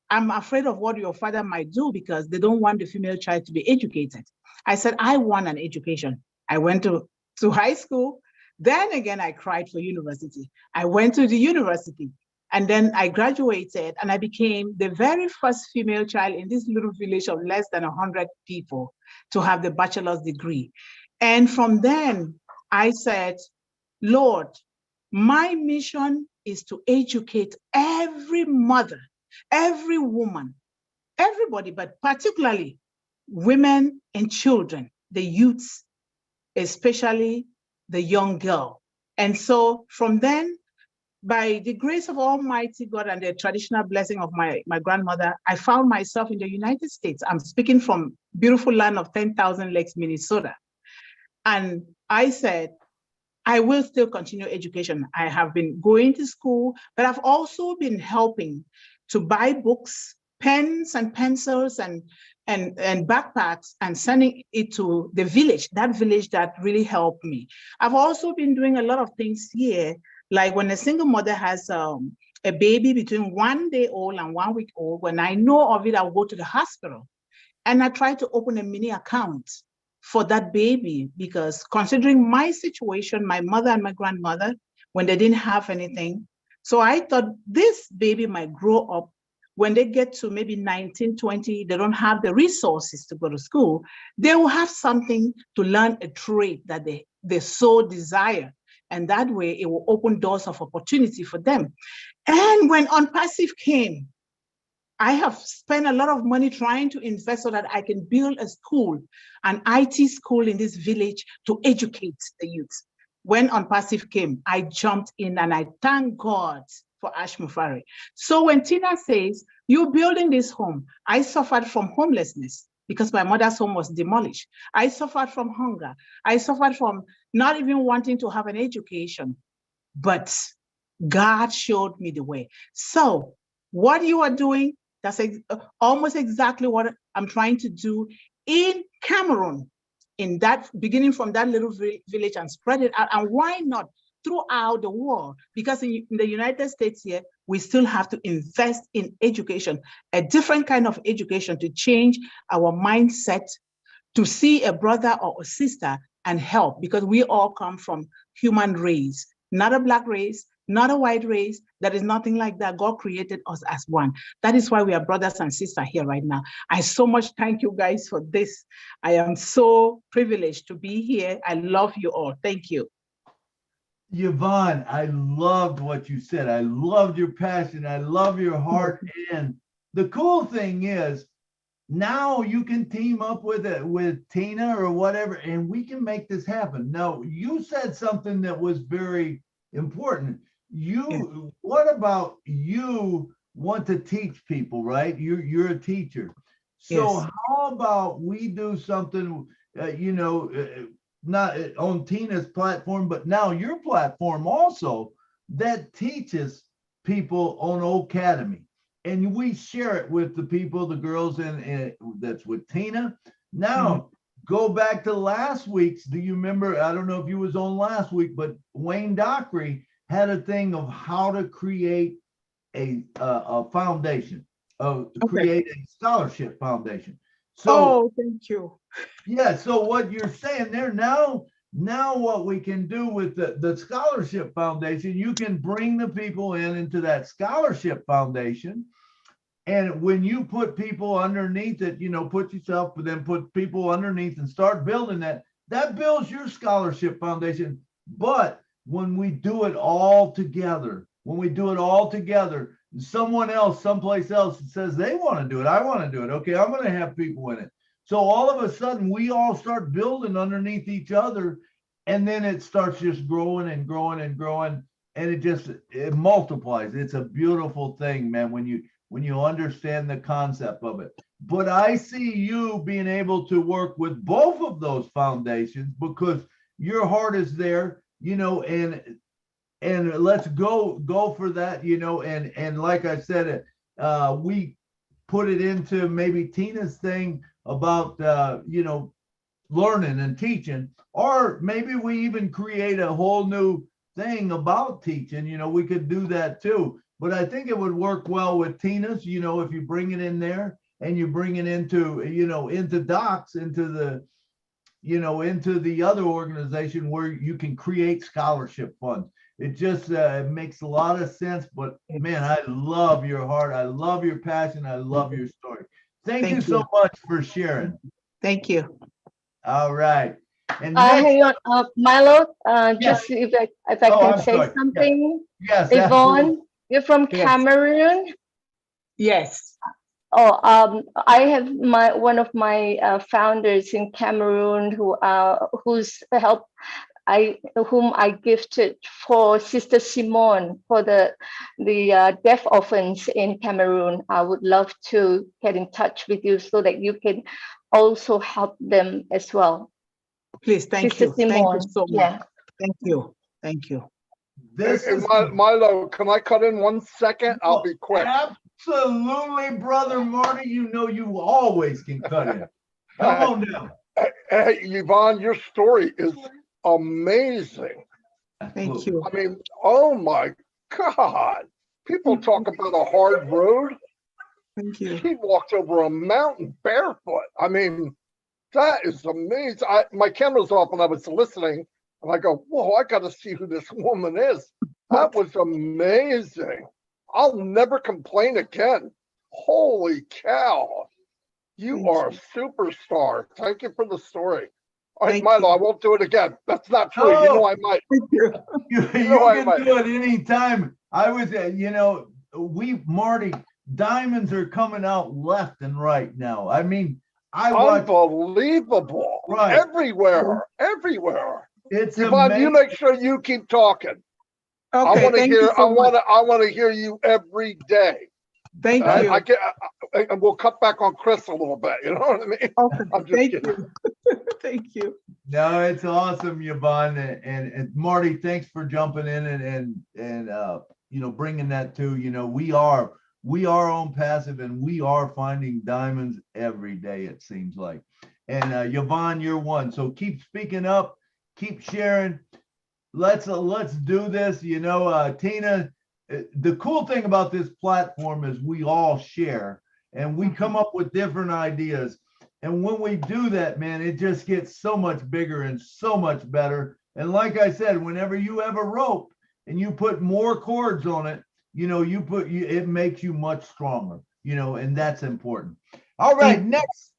I'm afraid of what your father might do because they don't want the female child to be educated. I said, I want an education. I went to high school. Then again, I cried for university. I went to the university, and then I graduated, and I became the very first female child in this little village of less than 100 people to have the bachelor's degree. And from then, I said, Lord, my mission is to educate every mother, every woman, everybody, but particularly women and children, the youths, especially the young girl. And so from then, by the grace of Almighty God and the traditional blessing of my grandmother, I found myself in the United States. I'm speaking from beautiful land of 10,000 lakes, Minnesota. And I said, I will still continue education. I have been going to school, but I've also been helping to buy books, pens and pencils and backpacks and sending it to the village, that village that really helped me. I've also been doing a lot of things here, like when a single mother has a baby between 1 day old and 1 week old, when I know of it, I'll go to the hospital and I try to open a mini account for that baby, because considering my situation, my mother and my grandmother, when they didn't have anything, so I thought this baby might grow up when they get to maybe 19, 20, they don't have the resources to go to school, they will have something to learn a trade that they so desire. And that way it will open doors of opportunity for them. And when ONPASSIVE came, I have spent a lot of money trying to invest so that I can build a school, an IT school in this village to educate the youth. When ONPASSIVE came, I jumped in and I thank God for Ash Mufari. So when Tina says, you're building this home, I suffered from homelessness because my mother's home was demolished. I suffered from hunger. I suffered from not even wanting to have an education, but God showed me the way. So what you are doing, that's almost exactly what I'm trying to do in Cameroon, in that beginning from that little village and spread it out. And why not throughout the world? Because in the United States here, we still have to invest in education, a different kind of education to change our mindset, to see a brother or a sister and help, because we all come from human race, not a Black race, not a white race. That is nothing like that. God created us as one. That is why we are brothers and sisters here right now. I so much thank you guys for this. I am so privileged to be here. I love you all. Thank you. Yvonne, I loved what you said. I loved your passion. I love your heart. And the cool thing is, now you can team up with Tina or whatever, and we can make this happen. Now, you said something that was very important. What about you want to teach people, right? You're a teacher. So Yes. how about we do something, not on Tina's platform, but now your platform also, that teaches people on Academy. And we share it with the people, the girls, and that's with Tina. Now, go back to last week's. Do you remember? I don't know if you was on last week, but Wayne Dockery had a thing of how to create a foundation, create a scholarship foundation. So, thank you. yeah. So what you're saying there now what we can do with the scholarship foundation, you can bring the people into that scholarship foundation. And when you put people underneath it, put yourself, but then put people underneath and start building that builds your scholarship foundation. But when we do it all together, someone else, someplace else says they want to do it. I want to do it. Okay, I'm going to have people in it. So all of a sudden, we all start building underneath each other, and then it starts just growing and growing and growing, and it multiplies. It's a beautiful thing, man, when you understand the concept of it. But I see you being able to work with both of those foundations because your heart is there, and let's go for that, and like I said, we put it into maybe Tina's thing about, learning and teaching, or maybe we even create a whole new thing about teaching. We could do that too. But I think it would work well with Tina's, if you bring it in there and you bring it into, into Docs, into the other organization where you can create scholarship funds. It just makes a lot of sense. But man, I love your heart. I love your passion. I love your story. Thank you so much for sharing. Thank you. All right. And hang on, Milo. Yes. Just if I can say something. Yes. Yvonne, you're from Cameroon. Yes. Oh, I have one of my founders in Cameroon whom I gifted for Sister Simone for the deaf orphans in Cameroon. I would love to get in touch with you so that you can also help them as well. Please, thank Sister you. Simone. Thank you so much. Yeah. Thank you. Thank you. This is Milo, can I cut in 1 second? I'll be quick. Absolutely, brother Marty. You always can cut in. Come on down. Hey, Yvonne, your story is amazing. Thank you. I mean, oh my God. People talk about a hard road. Thank you. She walked over a mountain barefoot. I mean, that is amazing. My camera's off and I was listening, and I go, whoa, I got to see who this woman is. That was amazing. I'll never complain again. Holy cow. You Thank are a you. superstar. Thank you for the story. All right, Thank Milo, I you. won't do it again. That's not true. You know I might. Thank you. You know I can might. do it anytime. I was, Marty, diamonds are coming out left and right now. I mean, I watch, Unbelievable. right. Everywhere. Everywhere. It's Yvonne, you amazing. make sure you keep talking. I Okay, want to thank hear. you so much. I want to hear you every day. Thank Right. you. And we'll cut back on Chris a little bit. You know what I mean? Okay, I'm just thank kidding. you. Thank you. No, it's awesome, Yvonne, and Marty. Thanks for jumping in and bringing that too. We are on passive, and we are finding diamonds every day. It seems like, and Yvonne, you're one. So keep speaking up, keep sharing. Let's do this. Tina. The cool thing about this platform is we all share, and we come up with different ideas. And when we do that, man, it just gets so much bigger and so much better. And like I said, whenever you have a rope and you put more cords on it, it makes you much stronger, and that's important. All right, next.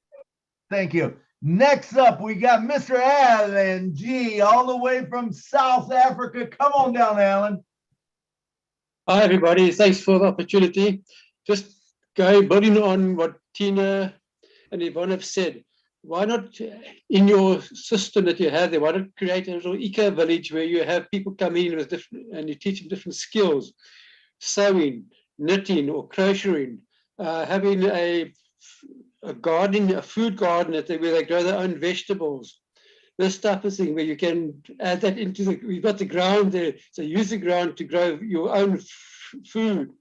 Thank you. Next up, we got Mr. Alan G, all the way from South Africa. Come on down, Alan. Hi, everybody. Thanks for the opportunity. Just building on what Tina and Yvonne have said. Why not, in your system that you have there, why not create a little eco-village where you have people come in with different, and you teach them different skills, sewing, knitting, or crocheting, having a garden, a food garden where they grow their own vegetables. This type of thing where you can add that into we've got the ground there, so use the ground to grow your own food.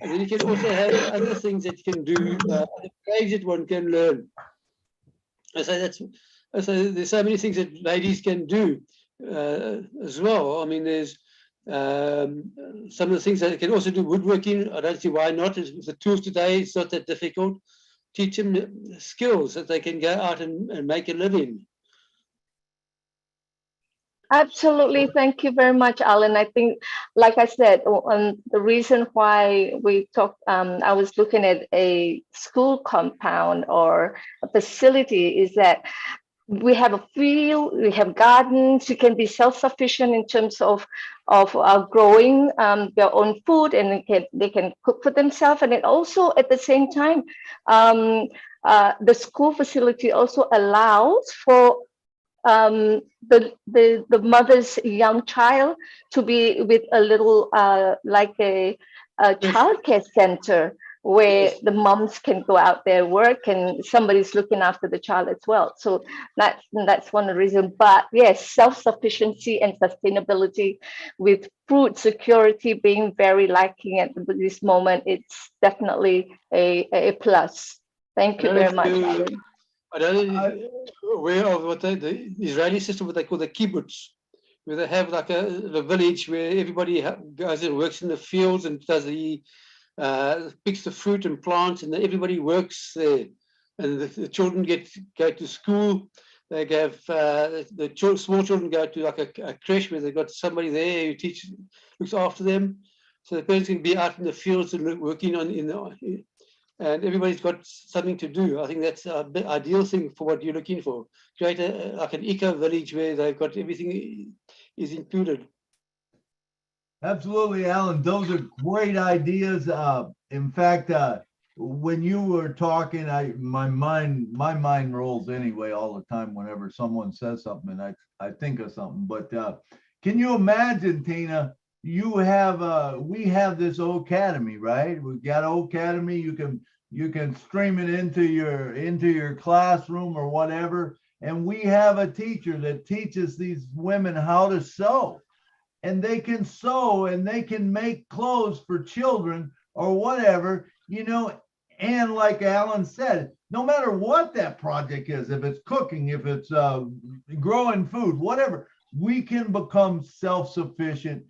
And then you can also have other things that you can do, other trades that one can learn. So there's so many things that ladies can do as well. I mean, there's some of the things that they can also do woodworking. I don't see why not. With the tools today, it's not that difficult. Teach them skills that they can go out and make a living. Absolutely. Thank you very much, Alan. I think, like I said, the reason why we talked, I was looking at a school compound or a facility is that we have a field, we have gardens, you can be self-sufficient in terms of growing their own food, and they can cook for themselves. And it also, at the same time, the school facility also allows for the mother's young child to be with a little like a childcare center where the moms can go out there work and somebody's looking after the child as well. So that's one of the reasons. But yes, self-sufficiency and sustainability with food security being very lacking at this moment, it's definitely a plus. Thank you very much, Alan. I don't know aware of what the Israeli system, what they call the kibbutz, where they have like a village where everybody goes and works in the fields and does picks the fruit and plants, and everybody works there. And the children go to school. They have small children go to like a creche where they've got somebody there who looks after them. So the parents can be out in the fields and working and everybody's got something to do. I think that's the ideal thing for what you're looking for. Create like an eco-village where they've got everything is included. Absolutely, Alan. Those are great ideas. In fact, when you were talking, my mind rolls anyway all the time whenever someone says something, and I think of something. But can you imagine, Tina? We have this Academy, right? We've got Academy. You can stream it into your classroom or whatever, and we have a teacher that teaches these women how to sew, and they can sew and they can make clothes for children or whatever, and like Alan said, no matter what that project is, if it's cooking, if it's growing food, whatever, we can become self-sufficient.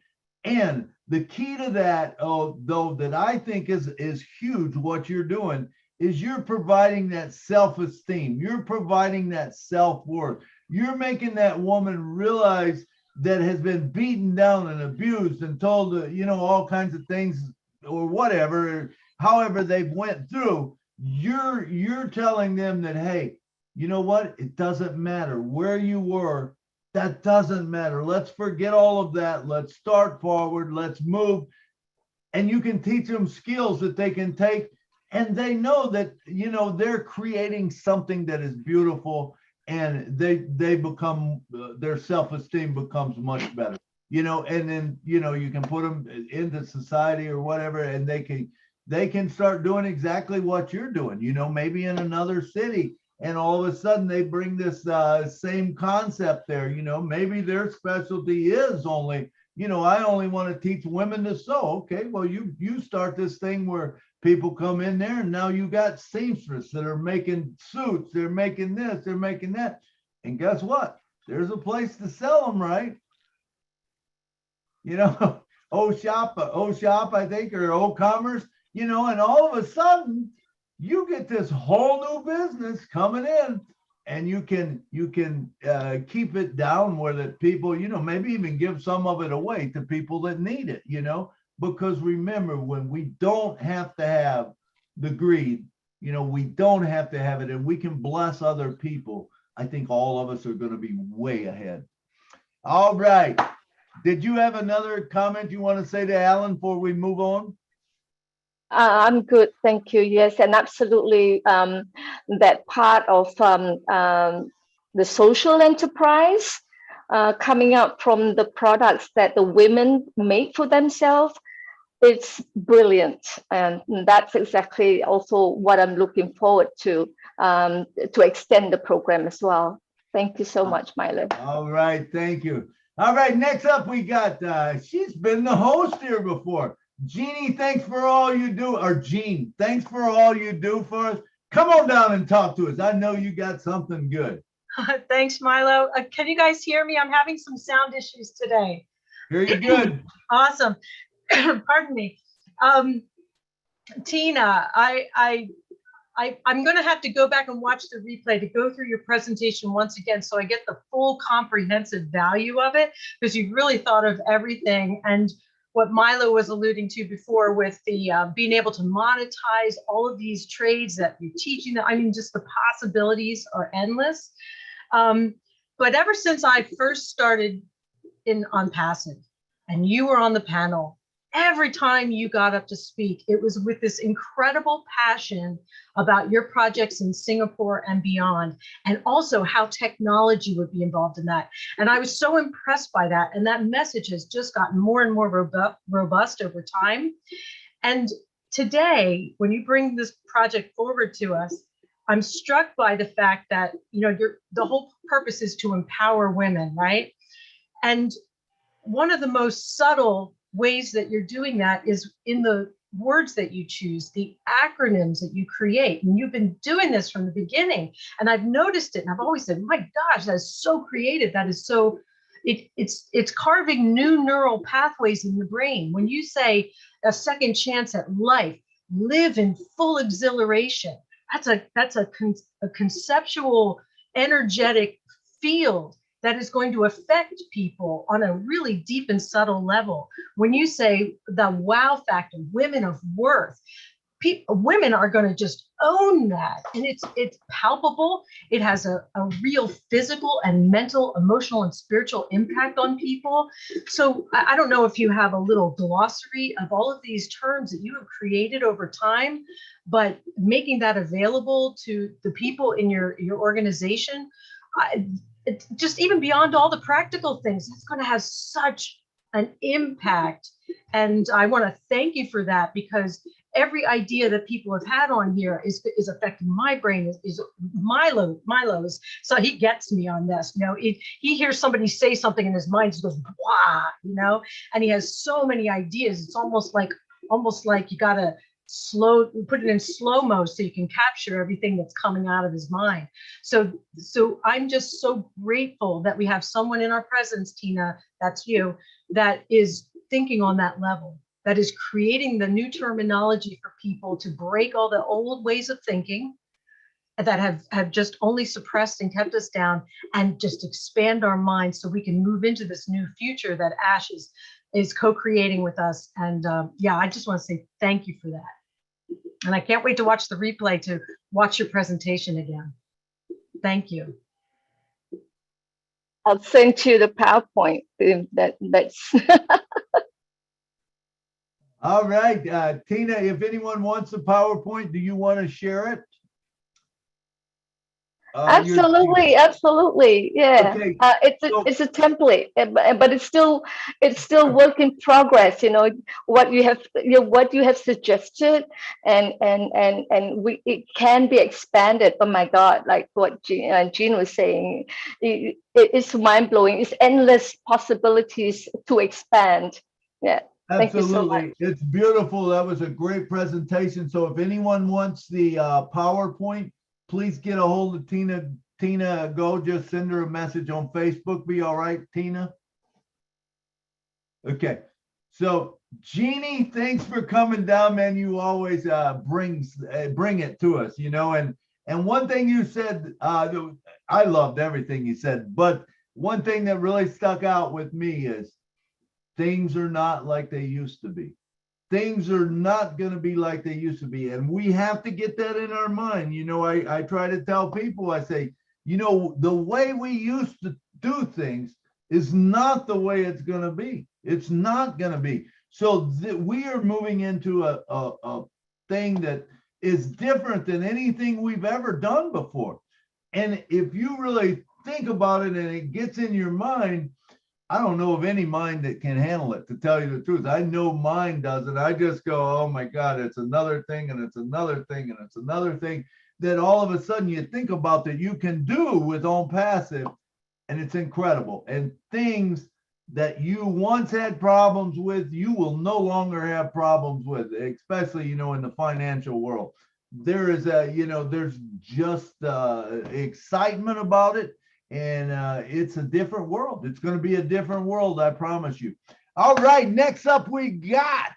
And the key to that, though, that I think is huge, what you're doing is you're providing that self-esteem. You're providing that self-worth. You're making that woman realize that has been beaten down and abused and told, all kinds of things or whatever, however they've went through, you're telling them that, hey, you know what? It doesn't matter where you were. That doesn't matter. Let's forget all of that. Let's start forward. Let's move. And you can teach them skills that they can take. And they know that, you know, they're creating something that is beautiful, and they become, their self-esteem becomes much better, you know, and then, you know, you can put them into society or whatever, and they can start doing exactly what you're doing, you know, maybe in another city. And all of a sudden they bring this same concept there, you know, maybe their specialty is only, you know, I only want to teach women to sew. Okay, well, you start this thing where people come in there, and now you got seamstress that are making suits, they're making this, they're making that. And guess what? There's a place to sell them, right? You know, O-Shop, I think, or O-Commerce, you know, and all of a sudden you get this whole new business coming in, and you can keep it down where that people, you know, maybe even give some of it away to people that need it, you know, because remember, when we don't have to have the greed, you know, we don't have to have it, and we can bless other people, I think all of us are going to be way ahead. All right. Did you have another comment you want to say to Alan before we move on? I'm good, thank you. Yes, and absolutely, that part of the social enterprise coming out from the products that the women make for themselves, it's brilliant, and that's exactly also what I'm looking forward to extend the program as well. Thank you so much, Milo. All right, thank you. All right, next up we got, she's been the host here before. Jeannie, thanks for all you do, or Jean, thanks for all you do for us. Come on down and talk to us. I know you got something good. Thanks, Milo. Can you guys hear me? I'm having some sound issues today. Hear you good. Awesome. Pardon me. Tina, I'm going to have to go back and watch the replay to go through your presentation once again, so I get the full comprehensive value of it, because you've really thought of everything. And what Milo was alluding to before with the being able to monetize all of these trades that you're teaching, I mean, just the possibilities are endless. But ever since I first started on Passive, and you were on the panel, every time you got up to speak, it was with this incredible passion about your projects in Singapore and beyond, and also how technology would be involved in that. And I was so impressed by that. And that message has just gotten more and more robust over time. And today, when you bring this project forward to us, I'm struck by the fact that, you know, the whole purpose is to empower women, right? And one of the most subtle ways that you're doing that is in the words that you choose, the acronyms that you create. And you've been doing this from the beginning. And I've noticed it. And I've always said, my gosh, that is so creative. That is so, it's carving new neural pathways in the brain. When you say a second chance at life, live in full exhilaration, that's a conceptual, energetic field that is going to affect people on a really deep and subtle level. When you say the wow factor, women of worth, women are going to just own that. And it's palpable. It has a real physical and mental, emotional, and spiritual impact on people. So I don't know if you have a little glossary of all of these terms that you have created over time, but making that available to the people in your organization, just even beyond all the practical things, it's going to have such an impact. And I want to thank you for that, because every idea that people have had on here is affecting my brain, is Milo's. So he gets me on this. You know, he hears somebody say something in his mind, he goes, wow, you know, and he has so many ideas. It's almost like you got to put it in slow-mo so you can capture everything that's coming out of his mind. So I'm just so grateful that we have someone in our presence, Tina, that's you, that is thinking on that level, that is creating the new terminology for people to break all the old ways of thinking that have just only suppressed and kept us down, and just expand our minds so we can move into this new future that Ash is co-creating with us. And yeah, I just want to say thank you for that. And I can't wait to watch the replay to watch your presentation again. Thank you. I'll send you the PowerPoint. That's All right, Tina, if anyone wants the PowerPoint, do you want to share it? absolutely, absolutely, yeah. Okay, It's a template, but it's still work in progress. You know what you have suggested, and it can be expanded. Oh my God, like what Jean was saying, it's mind blowing. It's endless possibilities to expand. Yeah. Thank you so much. absolutely. It's beautiful. That was a great presentation. So if anyone wants the PowerPoint, please get a hold of Tina Goh. Just send her a message on Facebook. Be all right, Tina? Okay. So Jeannie, thanks for coming down, man. You always bring it to us, you know. And one thing you said, I loved everything you said, but one thing that really stuck out with me is things are not like they used to be. Things are not going to be like they used to be. And we have to get that in our mind. You know, I try to tell people, I say, you know, the way we used to do things is not the way it's going to be. It's not going to be. So we are moving into a thing that is different than anything we've ever done before. And if you really think about it and it gets in your mind, I don't know of any mind that can handle it, to tell you the truth. I know mine doesn't. I just go, oh my God, it's another thing, and it's another thing, and it's another thing that all of a sudden you think about that you can do with ONPASSIVE, and it's incredible. And things that you once had problems with, you will no longer have problems with, especially, you know, in the financial world. There is there's just excitement about it. And it's a different world. It's going to be a different world, I promise you. All right, next up we got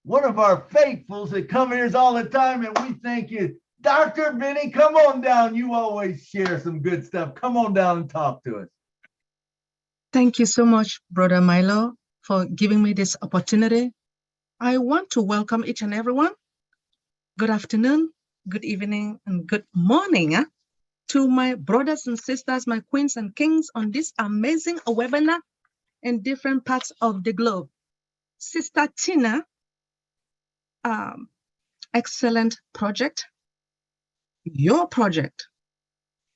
one of our faithfuls that come here all the time, and we thank you. Dr. Benny, come on down. You always share some good stuff. Come on down and talk to us. Thank you so much, Brother Milo, for giving me this opportunity. I want to welcome each and everyone. Good afternoon, good evening, and good morning. To my brothers and sisters, my queens and kings on this amazing webinar in different parts of the globe. Sister Tina, excellent project. Your project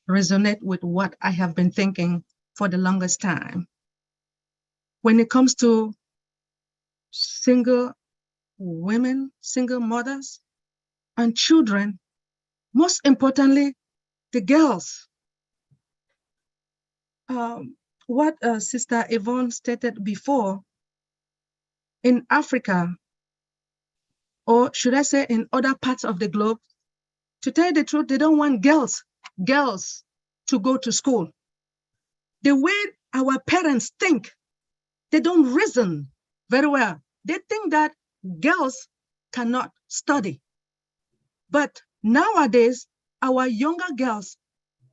resonates with what I have been thinking for the longest time. When it comes to single women, single mothers, and children, most importantly, the girls. What Sister Yvonne stated before, in Africa, or should I say in other parts of the globe, to tell you the truth, they don't want girls to go to school. The way our parents think, they don't reason very well. They think that girls cannot study. But nowadays, our younger girls,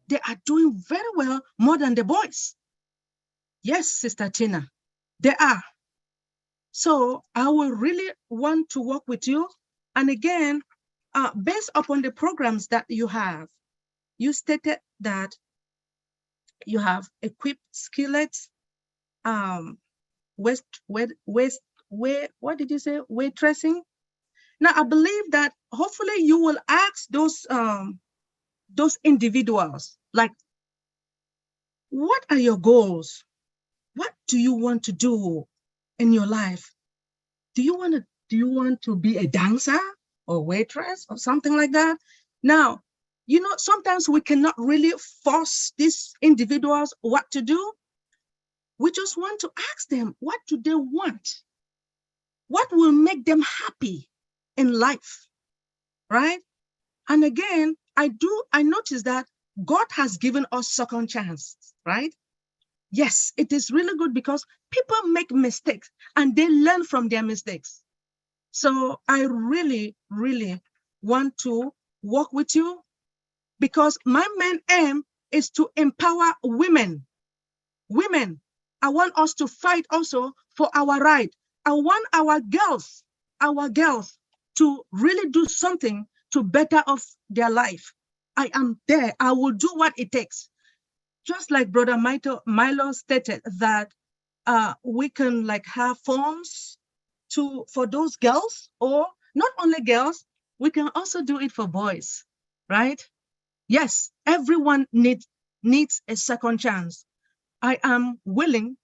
they are doing very well, more than the boys. Yes, Sister Tina, they are. So I will really want to work with you. And again, based upon the programs that you have, you stated that you have equipped skillets, what did you say? Waitressing. Now I believe that hopefully you will ask those individuals, like, what are your goals? What do you want to do in your life? Do you want to be a dancer or waitress or something like that? Now, you know, sometimes we cannot really force these individuals what to do. We just want to ask them, what do they want? What will make them happy in life, right? And again, I notice that God has given us second chance, right? Yes, it is really good because people make mistakes and they learn from their mistakes. So I really, really want to work with you because my main aim is to empower women. Women, I want us to fight also for our right. I want our girls to really do something to better off their life, I am there. I will do what it takes. Just like Brother Milo stated that we can like have forms for those girls, or not only girls, we can also do it for boys, right? Yes, everyone needs a second chance. I am willing,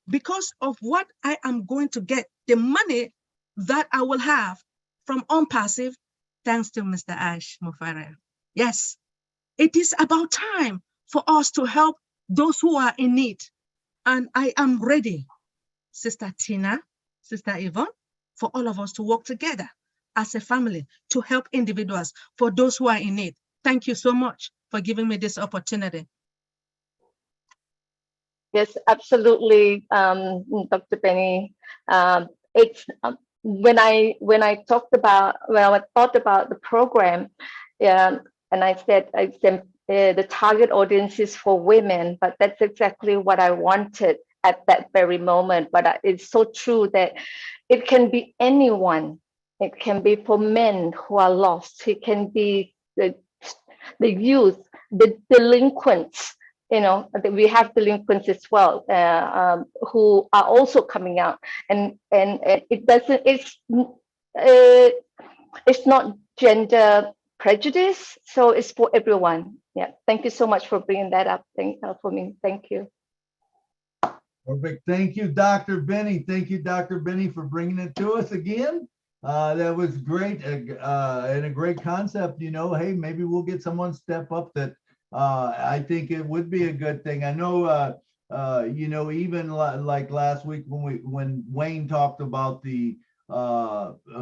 because of what I am going to get, the money that I will have from ONPASSIVE, thanks to Mr. Ash Mufare. Yes, it is about time for us to help those who are in need. And I am ready, Sister Tina, Sister Yvonne, for all of us to work together as a family to help individuals, for those who are in need. Thank you so much for giving me this opportunity. Yes, absolutely, Dr. Penny. It's when I thought about the program, and I said the target audience is for women, but that's exactly what I wanted at that very moment. But it's so true that it can be anyone. It can be for men who are lost. It can be the youth, the delinquents. You know, we have delinquents as well, who are also coming out, and it doesn't. It's not gender prejudice, so it's for everyone. Yeah, thank you so much for bringing that up. For me. Thank you. Perfect. Thank you, Dr. Benny. Thank you, Dr. Benny, for bringing it to us again. That was great, and a great concept. You know, hey, maybe we'll get someone step up that. I think it would be a good thing. I know, you know, even like last week when Wayne talked about the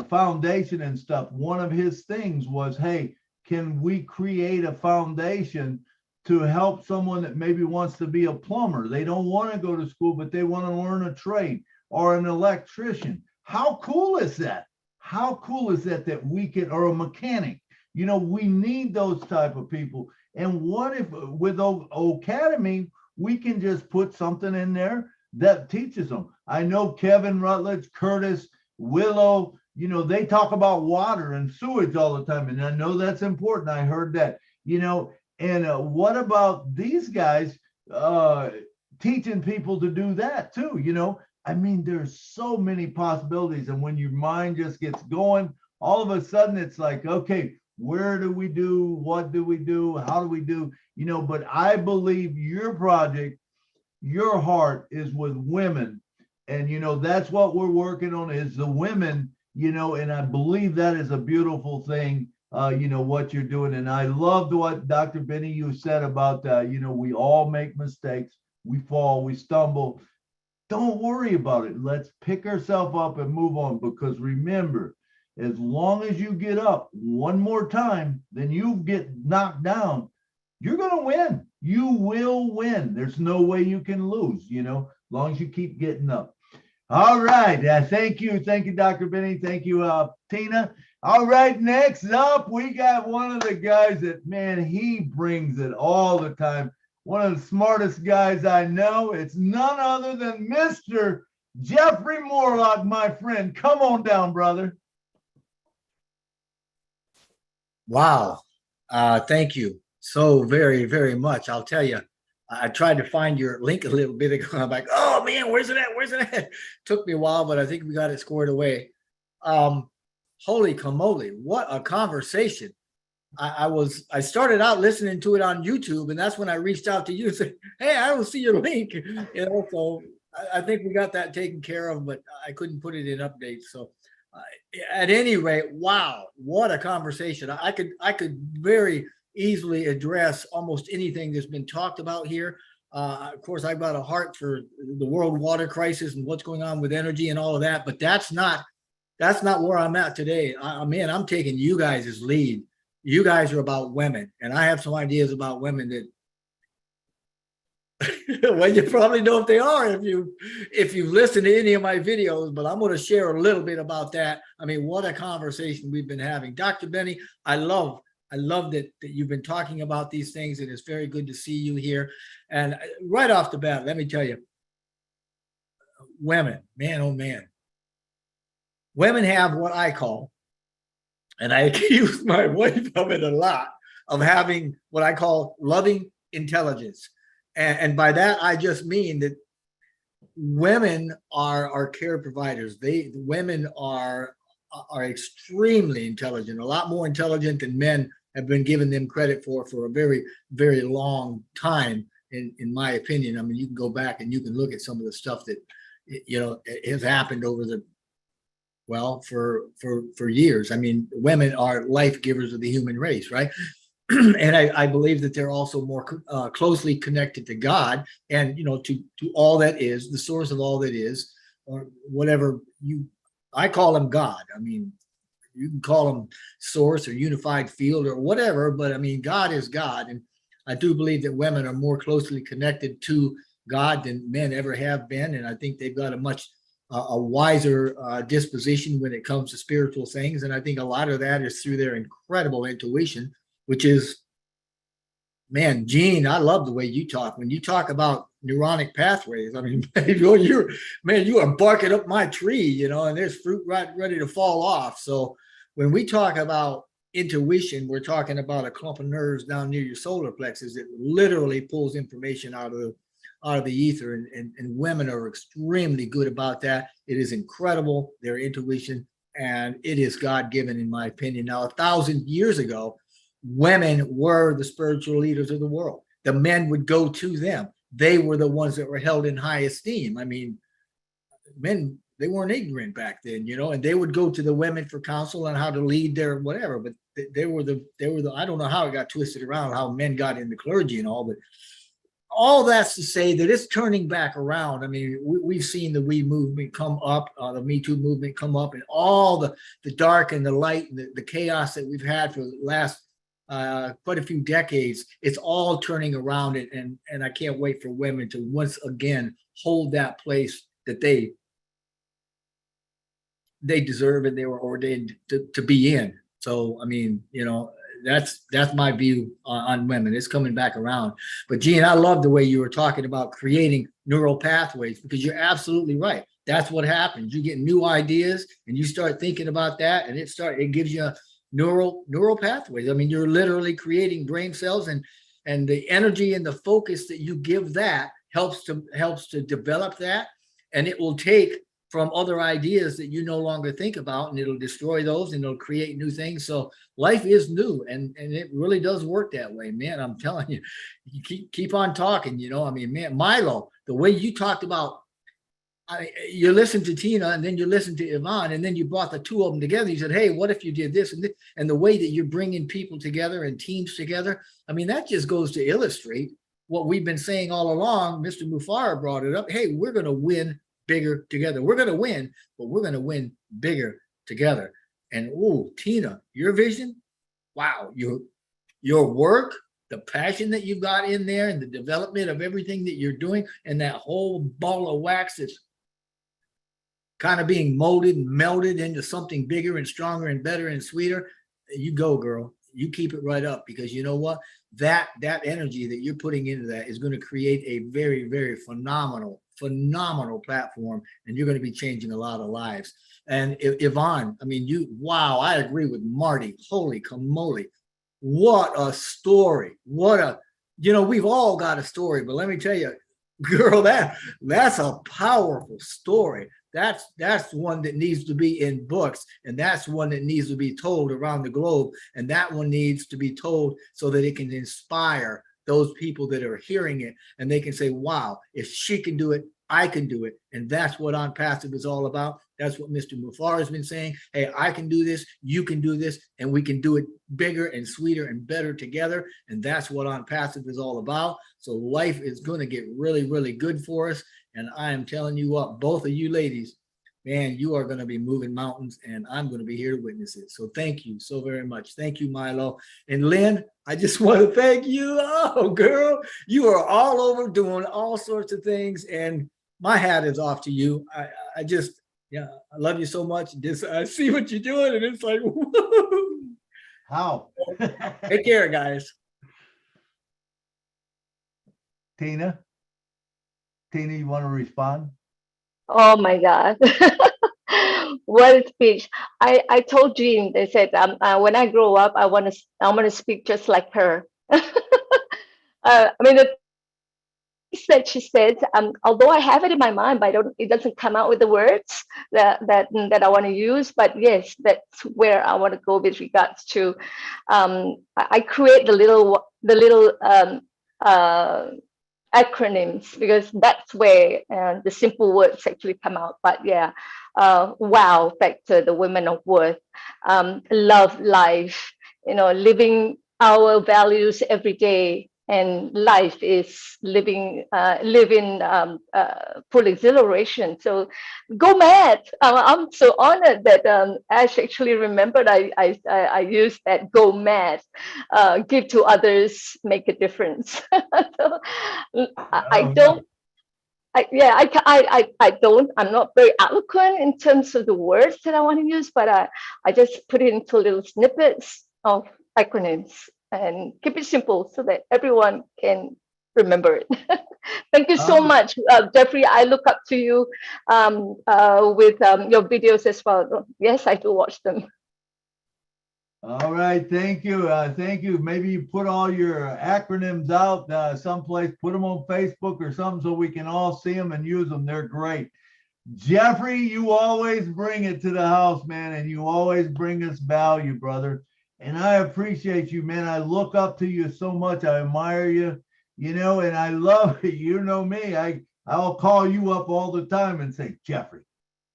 foundation and stuff, one of his things was, hey, can we create a foundation to help someone that maybe wants to be a plumber? They don't want to go to school, but they want to learn a trade, or an electrician. How cool is that? How cool is that we can, or a mechanic? You know, we need those type of people. And what if with Academy, we can just put something in there that teaches them? I know Kevin Rutledge, Curtis, Willow, you know, they talk about water and sewage all the time. And I know that's important. I heard that, you know, and what about these guys teaching people to do that too? You know, I mean, there's so many possibilities. And when your mind just gets going, all of a sudden it's like, okay, where do we do? What do we do? How do we do? You know, but I believe your project, your heart is with women. And, you know, that's what we're working on, is the women, you know, and I believe that is a beautiful thing, you know, what you're doing. And I loved what Dr. Benny, you said about, you know, we all make mistakes. We fall, we stumble. Don't worry about it. Let's pick ourselves up and move on, because remember, as long as you get up one more time, then you get knocked down, you're going to win. You will win. There's no way you can lose, you know, as long as you keep getting up. All right. Thank you. Thank you, Dr. Benny. Thank you, Tina. All right. Next up, we got one of the guys that, man, he brings it all the time. One of the smartest guys I know. It's none other than Mr. Jeffrey Morlock, my friend. Come on down, brother. Wow. Thank you so very, very much. I'll tell you, I tried to find your link a little bit ago. I'm like, oh man, where's it at? Where's it at? Took me a while, but I think we got it squared away. Holy camole, what a conversation. I started out listening to it on YouTube, and that's when I reached out to you and said, hey, I don't see your link. You know, so I think we got that taken care of, but I couldn't put it in updates. So at any rate, wow, what a conversation. I could very easily address almost anything that's been talked about here. Of course, I've got a heart for the world water crisis and what's going on with energy and all of that, but that's not where I'm at today. Man, I'm taking you guys as lead. You guys are about women, and I have some ideas about women that well, you probably know if they are if you listen to any of my videos, but I'm going to share a little bit about that. I mean, what a conversation we've been having. Dr. Benny, I love that you've been talking about these things, and it's very good to see you here. And right off the bat, let me tell you, women, man, oh man, women have what I call and I accuse my wife of it a lot, of having what I call loving intelligence. And by that, I just mean that women are care providers. Women are extremely intelligent, a lot more intelligent than men have been given them credit for a very, very long time, in my opinion. I mean, you can go back and you can look at some of the stuff that, you know, has happened over the, well, for years. I mean, women are life givers of the human race, right? And I believe that they're also more closely connected to God, and, you know, to all that is, the source of all that is, or whatever I call him God. I mean, you can call him source or unified field or whatever, but I mean, God is God. And I do believe that women are more closely connected to God than men ever have been. And I think they've got a much a wiser disposition when it comes to spiritual things. And I think a lot of that is through their incredible intuition, which is, man, Gene, I love the way you talk. When you talk about neuronic pathways, I mean, you are barking up my tree, you know, and there's fruit right ready to fall off. So when we talk about intuition, we're talking about a clump of nerves down near your solar plexus that literally pulls information out of the ether, and women are extremely good about that. It is incredible, their intuition, and it is God-given, in my opinion. Now, 1,000 years ago, women were the spiritual leaders of the world. The men would go to them. They were the ones that were held in high esteem. I mean, men, they weren't ignorant back then, you know, and they would go to the women for counsel on how to lead their whatever. But they were the I don't know how it got twisted around, how men got into clergy and all, but all that's to say that it's turning back around. I mean, we've seen the We movement come up, the Me Too movement come up, and all the dark and the light and the chaos that we've had for the last quite a few decades. It's all turning around, and I can't wait for women to once again hold that place that they deserve and they were ordained to be in. So, I mean, you know, that's my view on women. It's coming back around. But Gene, I love the way you were talking about creating neural pathways, because you're absolutely right. That's what happens. You get new ideas and you start thinking about that, and it gives you neural pathways. I mean, you're literally creating brain cells, and the energy and the focus that you give that helps to develop that, and it will take from other ideas that you no longer think about, and it'll destroy those, and it'll create new things. So life is new, and it really does work that way, man. I'm telling you, you keep on talking, you know. I mean, man, Milo, the way you talked about, you listened to Tina, and then you listened to Yvonne, and then you brought the two of them together. You said, hey, what if you did this and this? And the way that you're bringing people together and teams together, I mean, that just goes to illustrate what we've been saying all along. Mr. Mufara brought it up. Hey, we're going to win bigger together. We're going to win, but we're going to win bigger together. And oh, Tina, your vision, wow, your work, the passion that you've got in there, and the development of everything that you're doing, and that whole ball of wax that's kind of being molded and melded into something bigger and stronger and better and sweeter. You go, girl. You keep it right up, because you know what? That energy that you're putting into that is going to create a very, very phenomenal platform, and you're going to be changing a lot of lives. And Yvonne, I mean, wow, I agree with Marty. Holy camole. What a story. We've all got a story, but let me tell you, girl, that's a powerful story. That's one that needs to be in books, and that's one that needs to be told around the globe, and that one needs to be told so that it can inspire those people that are hearing it, and they can say, wow, if she can do it, I can do it. And that's what ONPASSIVE is all about. That's what Mr. Mufar has been saying. Hey, I can do this, you can do this, and we can do it bigger and sweeter and better together. And that's what ONPASSIVE is all about. So life is going to get really, really good for us. And I am telling you what, both of you ladies, man, you are going to be moving mountains, and I'm going to be here to witness it. So thank you so very much. Thank you, Milo. And Lynn, I just want to thank you. Oh, girl, you are all over doing all sorts of things, and my hat is off to you. I love you so much. I see what you're doing, and it's like, woo. How? Take care, guys. Tina, you want to respond? Oh my God. What another speech. I told Jean, they said, when I grow up, I want to speak just like her. I mean, the that she said, although I have it in my mind, but it doesn't come out with the words that I want to use. But yes, that's where I want to go with regards to. I create the little acronyms because that's where the simple words actually come out. But yeah, wow factor, the women of worth, love life, living our values every day. And life is living full exhilaration. So go mad. I'm so honored that Ash actually remembered I used that go mad, give to others, make a difference. So I don't. I'm not very eloquent in terms of the words that I want to use, but I just put it into little snippets of acronyms and keep it simple so that everyone can remember it. Thank you so much, Jeffrey. I look up to you with your videos as well. Yes, I do watch them. All right, thank you. Thank you. Maybe you put all your acronyms out someplace, put them on Facebook or something so we can all see them and use them. They're great. Jeffrey, you always bring it to the house, man, and you always bring us value, brother. And I appreciate you, man. I look up to you so much. I admire you, and I love it. You know me. I'll call you up all the time and say, Jeffrey,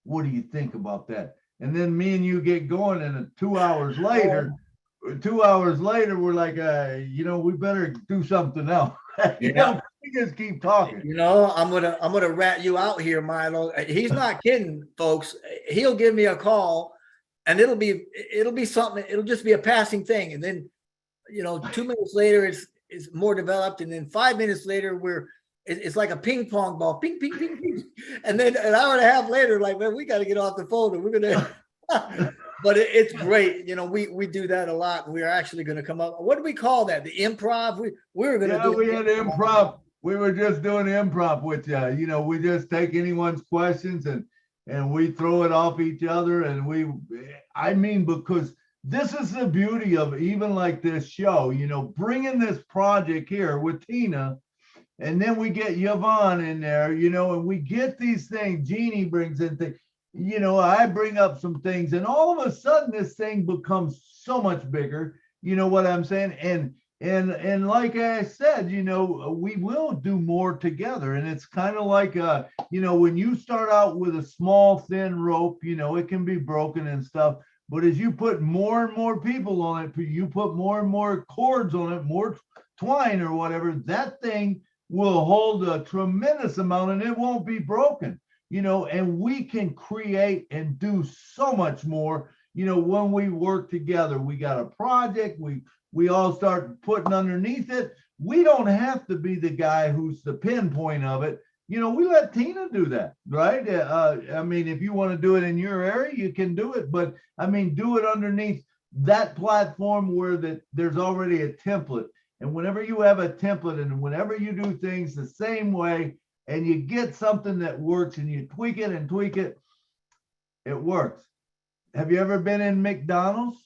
what do you think about that? And then me and you get going, and 2 hours later, we're like, we better do something else. We just keep talking. I'm gonna rat you out here, Milo. He's not kidding, folks. He'll give me a call, and it'll be something. It'll just be a passing thing, and then 2 minutes later, it's more developed, and then 5 minutes later, it's like a ping pong ball, ping, ping, ping, ping. And then an hour and a half later, like, man, we got to get off the phone and we're going to, but it's great. We do that a lot. We're actually going to come up. What do we call that? The improv? We were going to do. We had improv. We were just doing improv with you. We just take anyone's questions and we throw it off each other. And because this is the beauty of even like this show, bringing this project here with Tina. And then we get Yvonne in there, and we get these things. Jeannie brings in things, I bring up some things, and all of a sudden this thing becomes so much bigger. You know what I'm saying? And like I said, we will do more together. And it's kind of like, when you start out with a small, thin rope, it can be broken and stuff. But as you put more and more people on it, you put more and more cords on it, more twine or whatever, that thing will hold a tremendous amount and it won't be broken, and we can create and do so much more, when we work together. We got a project, we all start putting underneath it. We don't have to be the guy who's the pinpoint of it. We let Tina do that, right? If you want to do it in your area, you can do it, but do it underneath that platform where there's already a template. And whenever you have a template and whenever you do things the same way and you get something that works and you tweak it, it works. Have you ever been in McDonald's?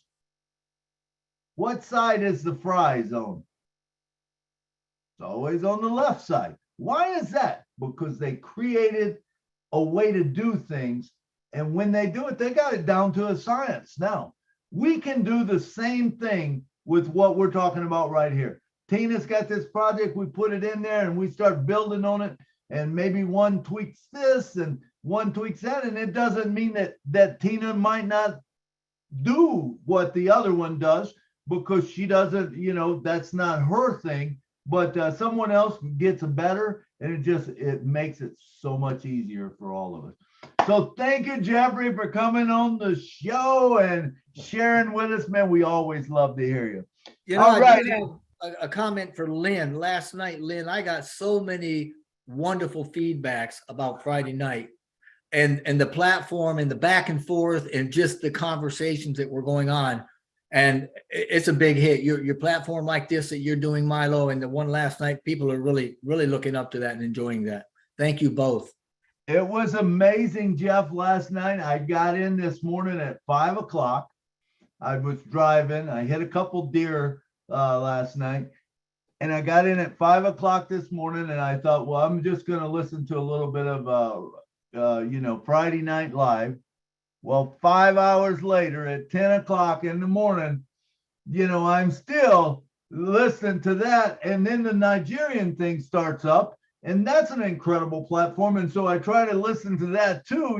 What side is the fries on? It's always on the left side. Why is that? Because they created a way to do things. And when they do it, they got it down to a science. Now, we can do the same thing with what we're talking about right here. Tina's got this project, we put it in there and we start building on it, and maybe one tweaks this and one tweaks that, and it doesn't mean that Tina might not do what the other one does because she doesn't, that's not her thing, but someone else gets better, and it makes it so much easier for all of us. So thank you, Jeffrey, for coming on the show and sharing with us, man. We always love to hear you. All right. A comment for Lynn. Last night, Lynn, I got so many wonderful feedbacks about Friday night and the platform and the back and forth and just the conversations that were going on. And it's a big hit. Your platform like this that you're doing, Milo, and the one last night, people are really, really looking up to that and enjoying that. Thank you both. It was amazing, Jeff. Last night, I got in this morning at 5 o'clock. I was driving. I hit a couple deer last night. And I got in at 5 o'clock this morning, and I thought, well, I'm just going to listen to a little bit of, Friday Night Live. Well, 5 hours later at 10 o'clock in the morning, I'm still listening to that. And then the Nigerian thing starts up, and that's an incredible platform. And so I try to listen to that too,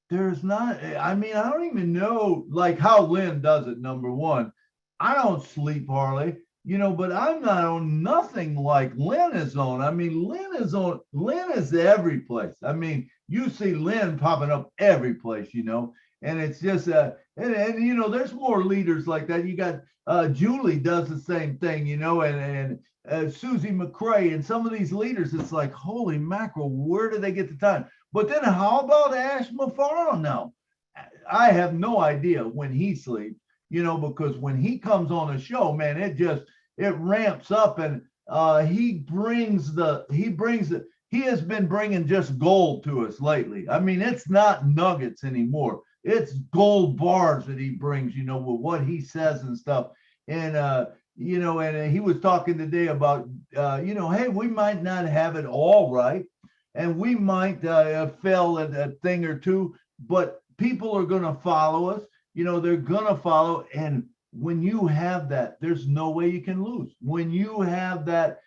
There's not, I don't even know like how Lynn does it, number one. I don't sleep hardly. But I'm not on nothing like Lynn is on. Lynn is every place. You see Lynn popping up every place, and it's just, and there's more leaders like that. You got Julie does the same thing, and Susie McCrae and some of these leaders, it's like, holy mackerel, where do they get the time? But then how about Ash McFarland now? I have no idea when he sleeps, because when he comes on a show, man, it ramps up, and he has been bringing just gold to us lately. It's not nuggets anymore. It's gold bars that he brings, with what he says and stuff. And, and he was talking today about, hey, we might not have it all right. And we might fail at a thing or two, but people are going to follow us. They're going to follow. And when you have that, there's no way you can lose. When you have that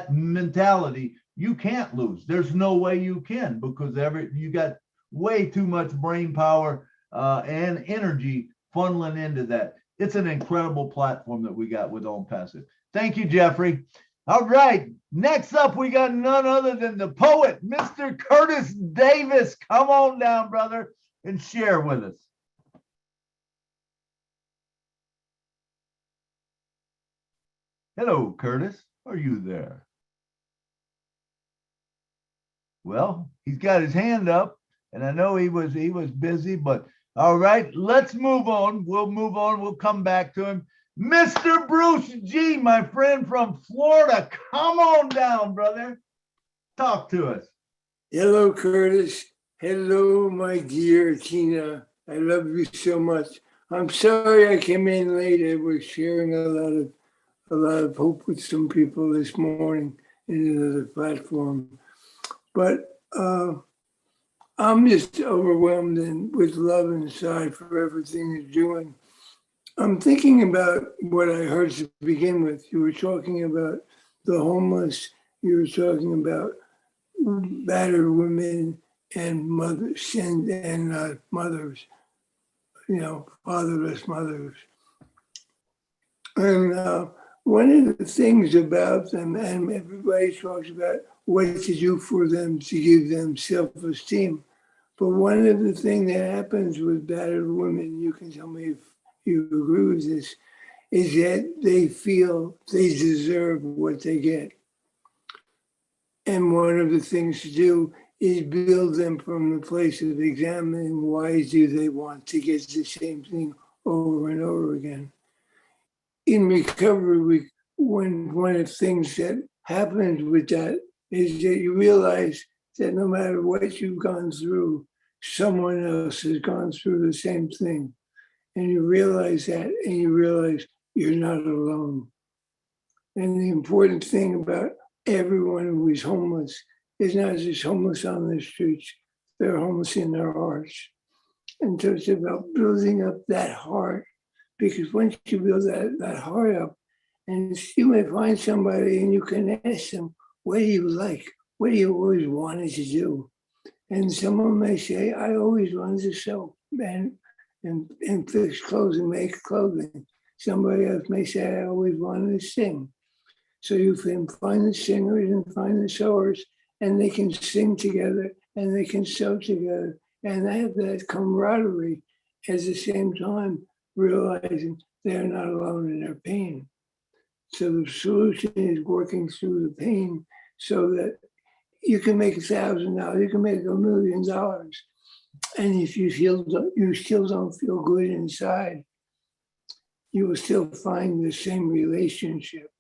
mentality, you can't lose. There's no way you can, because you got way too much brain power and energy funneling into that. It's an incredible platform that we got with ONPASSIVE. Thank you, Jeffrey. All right, next up, we got none other than the poet, Mr. Curtis Davis. Come on down, brother, and share with us. Hello, Curtis. Are you there? Well, he's got his hand up, and I know he was busy, but all right, let's move on. We'll move on. We'll come back to him. Mr. Bruce G., my friend from Florida. Come on down, brother. Talk to us. Hello, Curtis. Hello, my dear Tina. I love you so much. I'm sorry I came in late. I was sharing a lot of hope with some people this morning in another platform. But I'm just overwhelmed and with love inside for everything you're doing. I'm thinking about what I heard to begin with. You were talking about the homeless. You were talking about battered women and mothers and mothers, fatherless mothers. And one of the things about them, and everybody talks about what to do for them to give them self-esteem. But one of the things that happens with battered women, you can tell me if you agree with this, is that they feel they deserve what they get. And one of the things to do is build them from the place of examining why do they want to get the same thing over and over again. In recovery, one of the things that happens with that is that you realize that no matter what you've gone through, someone else has gone through the same thing. And you realize that, and you realize you're not alone. And the important thing about everyone who is homeless is not just homeless on the streets, they're homeless in their hearts. And so it's about building up that heart, because once you build that heart up, and you may find somebody and you can ask them, what do you like? What do you always wanted to do? And someone may say, I always wanted to sew and fix clothes and make clothing. Somebody else may say, I always wanted to sing. So you can find the singers and find the sewers, and they can sing together and they can sew together and have that camaraderie at the same time, realizing they're not alone in their pain. So the solution is working through the pain so that you can make $1,000, you can make $1 million. And if you still don't feel good inside, you will still find the same relationship.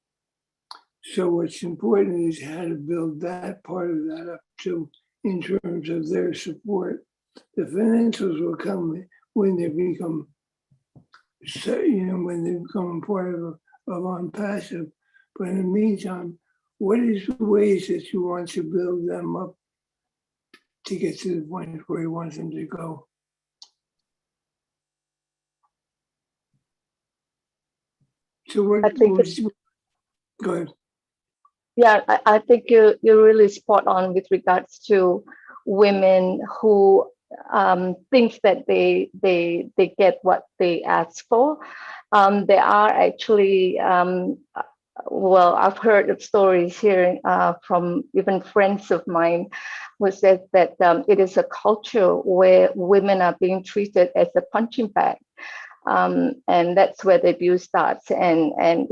So what's important is how to build that part of that up too, in terms of their support. The financials will come when they become, when they become part of ONPASSIVE. But in the meantime, what is the ways that you want to build them up to get to the point where you want them to go? So what? I think Go ahead. Yeah, I think you're really spot on with regards to women who think that they get what they ask for. There are actually, well, I've heard of stories here from even friends of mine who said that it is a culture where women are being treated as a punching bag. And that's where the abuse starts. And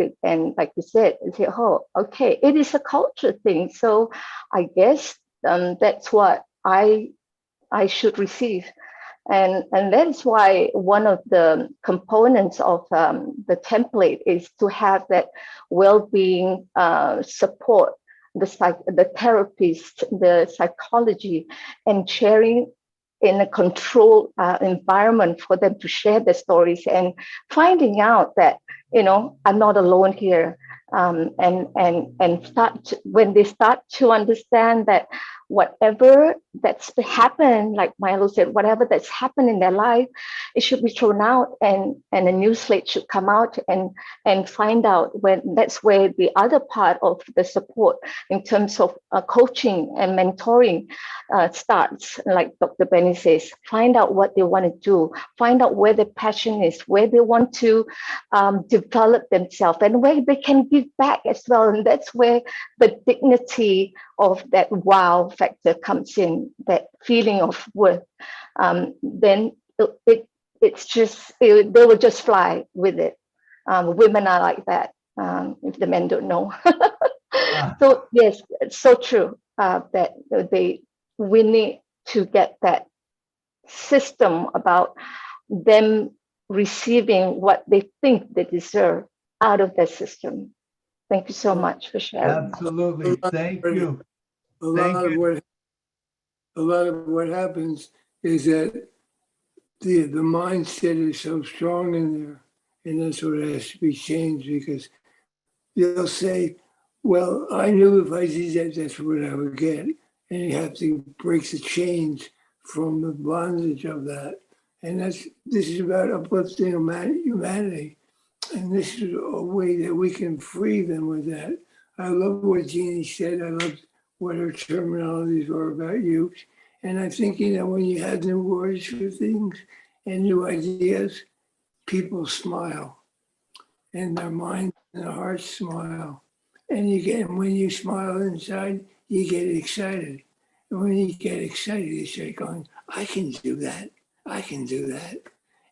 like you said, oh, okay, it is a culture thing. So I guess that's what I should receive. And that is why one of the components of the template is to have that well-being support, the therapist, the psychology, and sharing in a controlled environment for them to share their stories and finding out that, I'm not alone here. And when they start to understand that whatever that's happened, like Milo said, whatever that's happened in their life, it should be thrown out and a new slate should come out and find out when that's where the other part of the support in terms of coaching and mentoring starts, like Dr. Benny says, find out what they want to do, find out where their passion is, where they want to develop themselves and where they can give back as well. And that's where the dignity of that wow factor comes in, that feeling of worth. Then it's just, they will just fly with it. Women are like that, if the men don't know. So yes, it's so true that we need to get that system about them receiving what they think they deserve out of that system. Thank you so much for sharing. Absolutely. Thank you. A lot of what happens is that the mindset is so strong in there, and that's what has to be changed, because they'll say, well, I knew if I did that, that's what I would get. And you have to break the chains from the bondage of that. And this is about uplifting humanity. And this is a way that we can free them with that. I love what Jeannie said. I love what her terminologies were about youth. And I'm thinking that when you have new words for things and new ideas, people smile. And their mind and their hearts smile. And when you smile inside, you get excited. And when you get excited, you start going, I can do that. I can do that.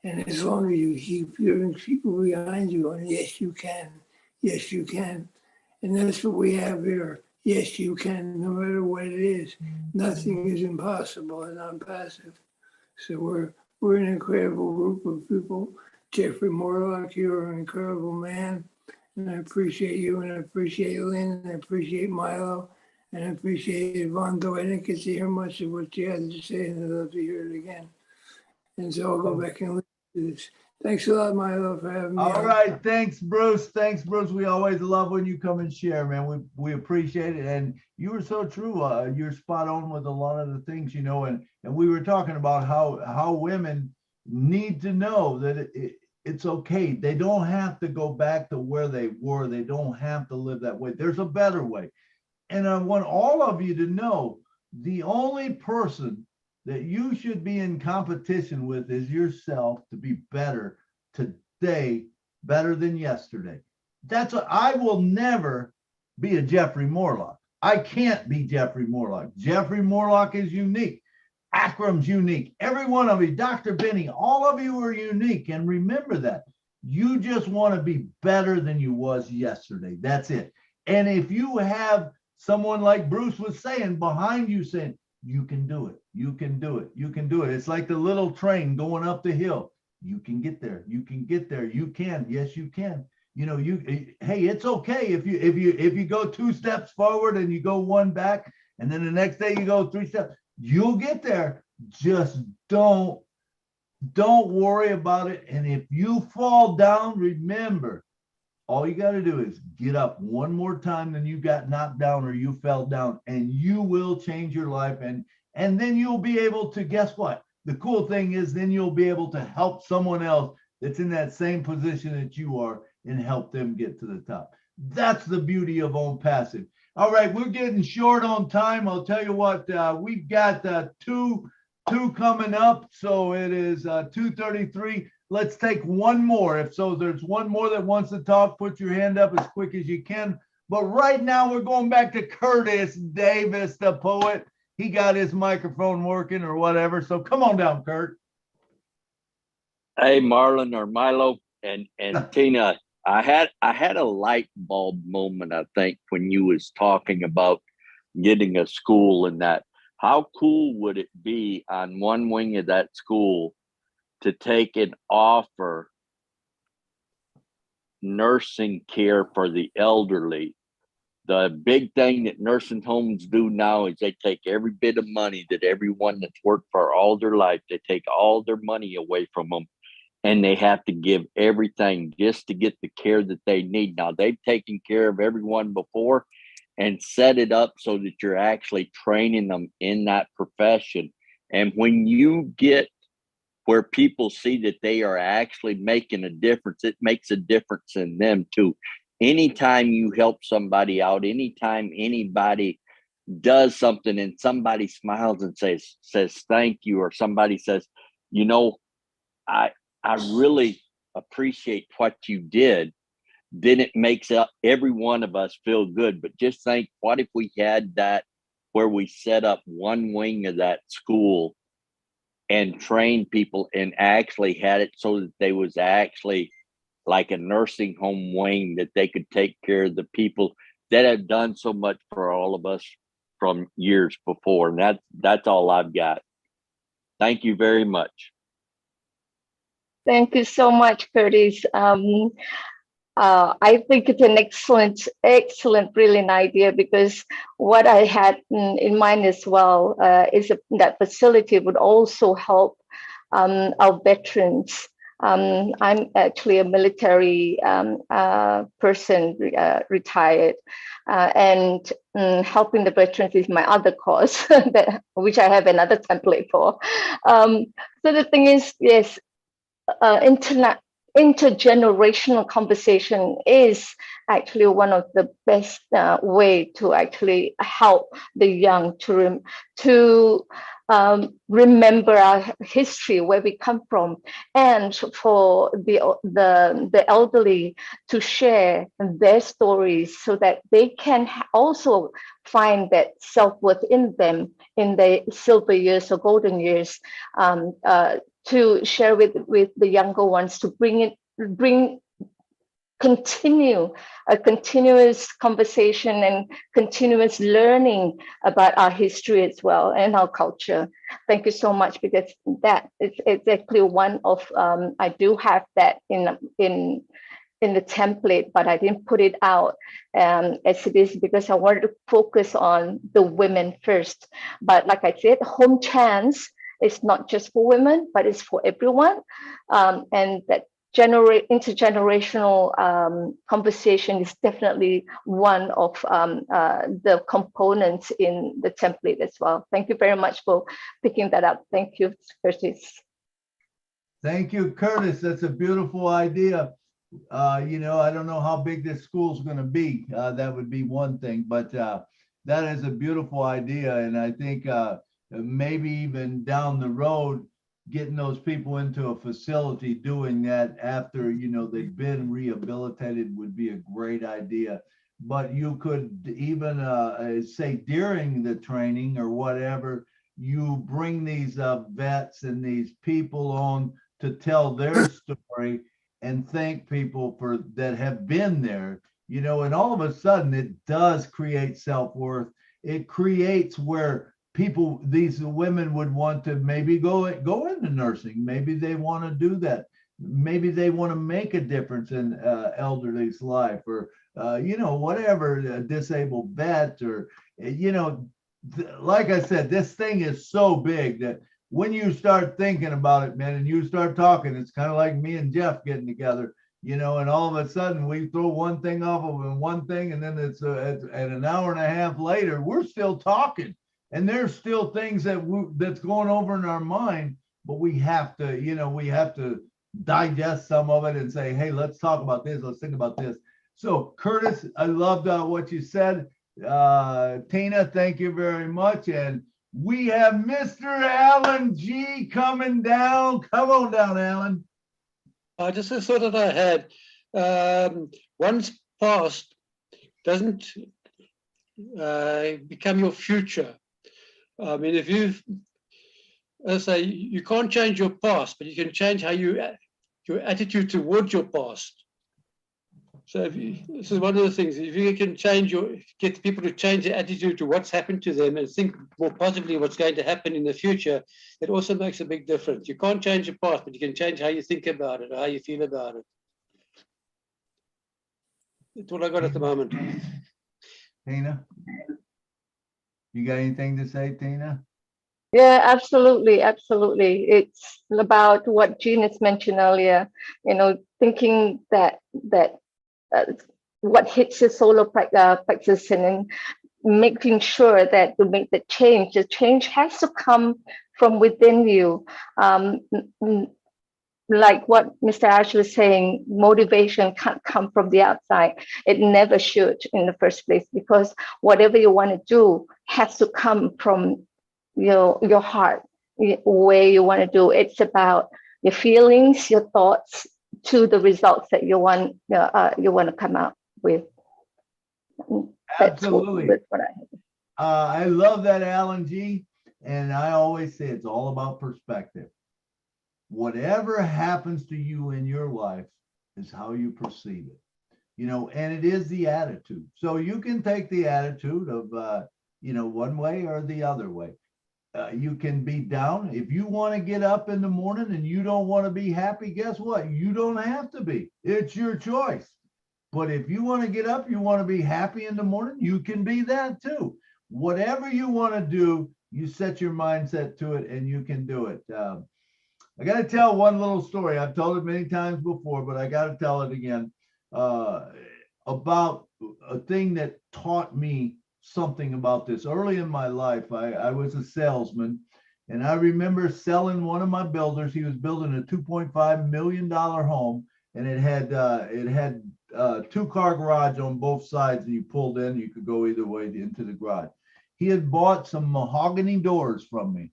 And as long as you keep hearing people behind you going, yes, you can. Yes, you can. And that's what we have here. Yes, you can, no matter what it is. Nothing is impossible in ONPASSIVE. So we're an incredible group of people. Jeffrey Morlock, you're an incredible man. And I appreciate you, and I appreciate Lynn, and I appreciate Milo, and I appreciate Yvonne, though I didn't get to hear much of what you had to say, and I'd love to hear it again. And so I'll go back and listen to this. Thanks a lot, Milo, for having me. All right. Thanks, Bruce. Thanks, Bruce. We always love when you come and share, man. We appreciate it. And you were so true. You're spot on with a lot of the things, and we were talking about how women need to know that it's okay. They don't have to go back to where they were. They don't have to live that way. There's a better way. And I want all of you to know the only person that you should be in competition with is yourself to be better today, better than yesterday. I will never be a Jeffrey Morlock. I can't be Jeffrey Morlock. Jeffrey Morlock is unique. Akram's unique. Every one of you, Dr. Benny, all of you are unique. And remember that. You just want to be better than you was yesterday. That's it. And if you have someone like Bruce was saying behind you saying, you can do it. You can do it. You can do it. It's like the little train going up the hill. You can get there. You can get there. You can. Yes, you can. Hey, it's okay if you go 2 steps forward and you go 1 back, and then the next day you go 3 steps. You'll get there. Just don't worry about it. And if you fall down, remember, all you got to do is get up one more time than you got knocked down or you fell down, and you will change your life. And then you'll be able to, guess what? The cool thing is then you'll be able to help someone else that's in that same position that you are and help them get to the top. That's the beauty of ONPASSIVE. All right, we're getting short on time. I'll tell you what, we've got two coming up. So it is 2:33. Let's take one more. If so, there's one more that wants to talk, put your hand up as quick as you can. But right now we're going back to Curtis Davis, the poet. He got his microphone working or whatever. So come on down, Kurt. Hey, Marlon or Milo and Tina, I had a light bulb moment, I think, when you was talking about getting a school and that. How cool would it be on one wing of that school to take and offer nursing care for the elderly? The big thing that nursing homes do now is they take every bit of money that everyone that's worked for all their life, they take all their money away from them, and they have to give everything just to get the care that they need. Now, they've taken care of everyone before and set it up so that you're actually training them in that profession. And when you get where people see that they are actually making a difference, it makes a difference in them too. Anytime you help somebody out, anytime anybody does something and somebody smiles and says thank you, or somebody says, you know, I really appreciate what you did, then it makes every one of us feel good. But just think, what if we had that where we set up one wing of that school and trained people and actually had it so that they was actually like a nursing home wing, that they could take care of the people that have done so much for all of us from years before. And that's all I've got. Thank you very much. Thank you so much, Curtis. I think it's an excellent, brilliant idea, because what I had in mind as well is that facility would also help our veterans. I'm actually a military person, retired, and helping the veterans is my other cause, which I have another template for. So the thing is, yes, intergenerational conversation is actually one of the best way to actually help the young to remember our history, where we come from, and for the elderly to share their stories so that they can also find that self-worth in them in their silver years or golden years, to share with the younger ones, to continue a continuous conversation and continuous learning about our history as well and our culture. Thank you so much, because that is exactly one of I do have that in the template, but I didn't put it out as it is, because I wanted to focus on the women first. But like I said, Home Chance is not just for women, but it's for everyone. And that intergenerational conversation is definitely one of the components in the template as well. Thank you very much for picking that up. Thank you, Curtis. Thank you, Curtis. That's a beautiful idea. You know, I don't know how big this school's going to be. That would be one thing, but that is a beautiful idea. And I think maybe even down the road, getting those people into a facility doing that after, you know, they've been rehabilitated would be a great idea. But you could even say during the training or whatever, you bring these vets and these people on to tell their story and thank people for that have been there, you know, and all of a sudden it does create self-worth. It creates where people, these women would want to maybe go into nursing. Maybe they want to do that. Maybe they want to make a difference in elderly's life, or you know, whatever, a disabled vet, or you know, like I said, this thing is so big that when you start thinking about it, man, and you start talking, it's kind of like me and Jeff getting together, you know, and all of a sudden we throw one thing off of one thing, and then it's an hour and a half later, we're still talking, and there's still things that's going over in our mind, but we have to, you know, we have to digest some of it and say, hey, let's talk about this. Let's think about this. So Curtis, I loved what you said. Tina, thank you very much. And we have Mr. Alan G coming down. Come on down, Alan. Just a thought that I had. One's past doesn't become your future. I mean, if you, as I say, you can't change your past, but you can change how your attitude towards your past. So this is one of the things, if you can get people to change their attitude to what's happened to them and think more positively what's going to happen in the future, it also makes a big difference. You can't change the past, but you can change how you think about it or how you feel about it. That's what I got at the moment. Tina, you got anything to say, Tina? Yeah, absolutely, absolutely. It's about what Jean has mentioned earlier. You know, thinking that what hits your solar plexus, and then making sure that to make the change has to come from within you. Like what Mr. Ash was saying, motivation can't come from the outside. It never should in the first place, because whatever you want to do has to come from your heart, where you want to do. It's about your feelings, your thoughts, to the results that you want to come out with. Absolutely. That's what I love that, Alan G. And I always say it's all about perspective. Whatever happens to you in your life is how you perceive it, you know, and it is the attitude. So you can take the attitude of, you know, one way or the other way. You can be down. If you want to get up in the morning and you don't want to be happy, guess what? You don't have to be. It's your choice. But if you want to get up, you want to be happy in the morning, you can be that too. Whatever you want to do, you set your mindset to it and you can do it. I got to tell one little story. I've told it many times before, but I got to tell it again, about a thing that taught me something about this. Early in my life, I was a salesman, and I remember selling one of my builders. He was building a $2.5 million home, and it had 2-car garage on both sides, and you pulled in, you could go either way into the garage. He had bought some mahogany doors from me.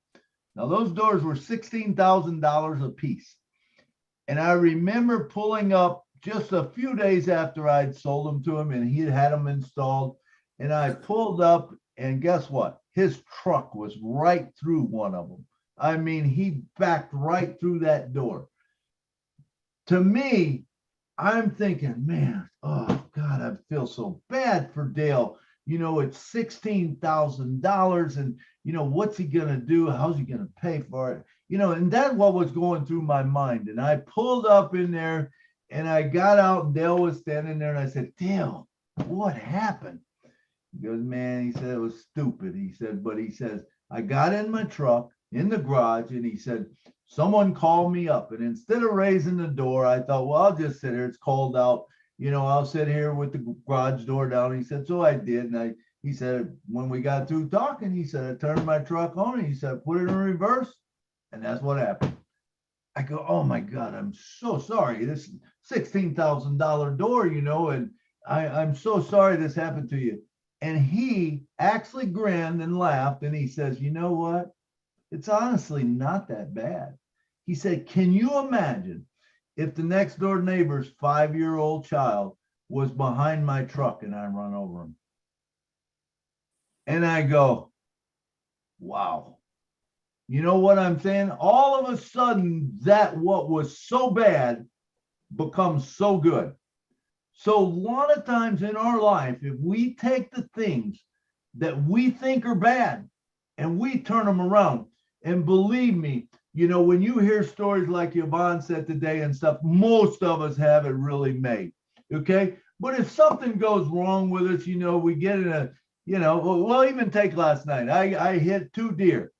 Now those doors were $16,000 a piece. And I remember pulling up just a few days after I'd sold them to him, and he had them installed. And I pulled up, and guess what? His truck was right through one of them. I mean, he backed right through that door. To me, I'm thinking, man, oh God, I feel so bad for Dale. You know, it's $16,000, and you know, what's he gonna do? How's he gonna pay for it? You know, and that's what was going through my mind. And I pulled up in there, and I got out, and Dale was standing there, and I said, Dale, what happened? He goes, man, he said, it was stupid. He said, but he says, I got in my truck in the garage, and he said, someone called me up, and instead of raising the door, I thought, well, I'll just sit here. It's cold out. You know, I'll sit here with the garage door down. He said, so I did. And he said, when we got through talking, he said, I turned my truck on, and he said, put it in reverse. And that's what happened. I go, oh my God, I'm so sorry. This $16,000 door, you know, and I'm so sorry this happened to you. And he actually grinned and laughed, and he says, you know what? It's honestly not that bad. He said, can you imagine if the next door neighbor's 5-year-old child was behind my truck and I run over him? And I go, wow. You know what I'm saying? All of a sudden, that what was so bad becomes so good. So a lot of times in our life, if we take the things that we think are bad and we turn them around, and believe me, you know, when you hear stories like Yvonne said today and stuff, most of us have it really made, okay? But if something goes wrong with us, you know, we get in a, You know, well, even take last night. I hit 2 deer,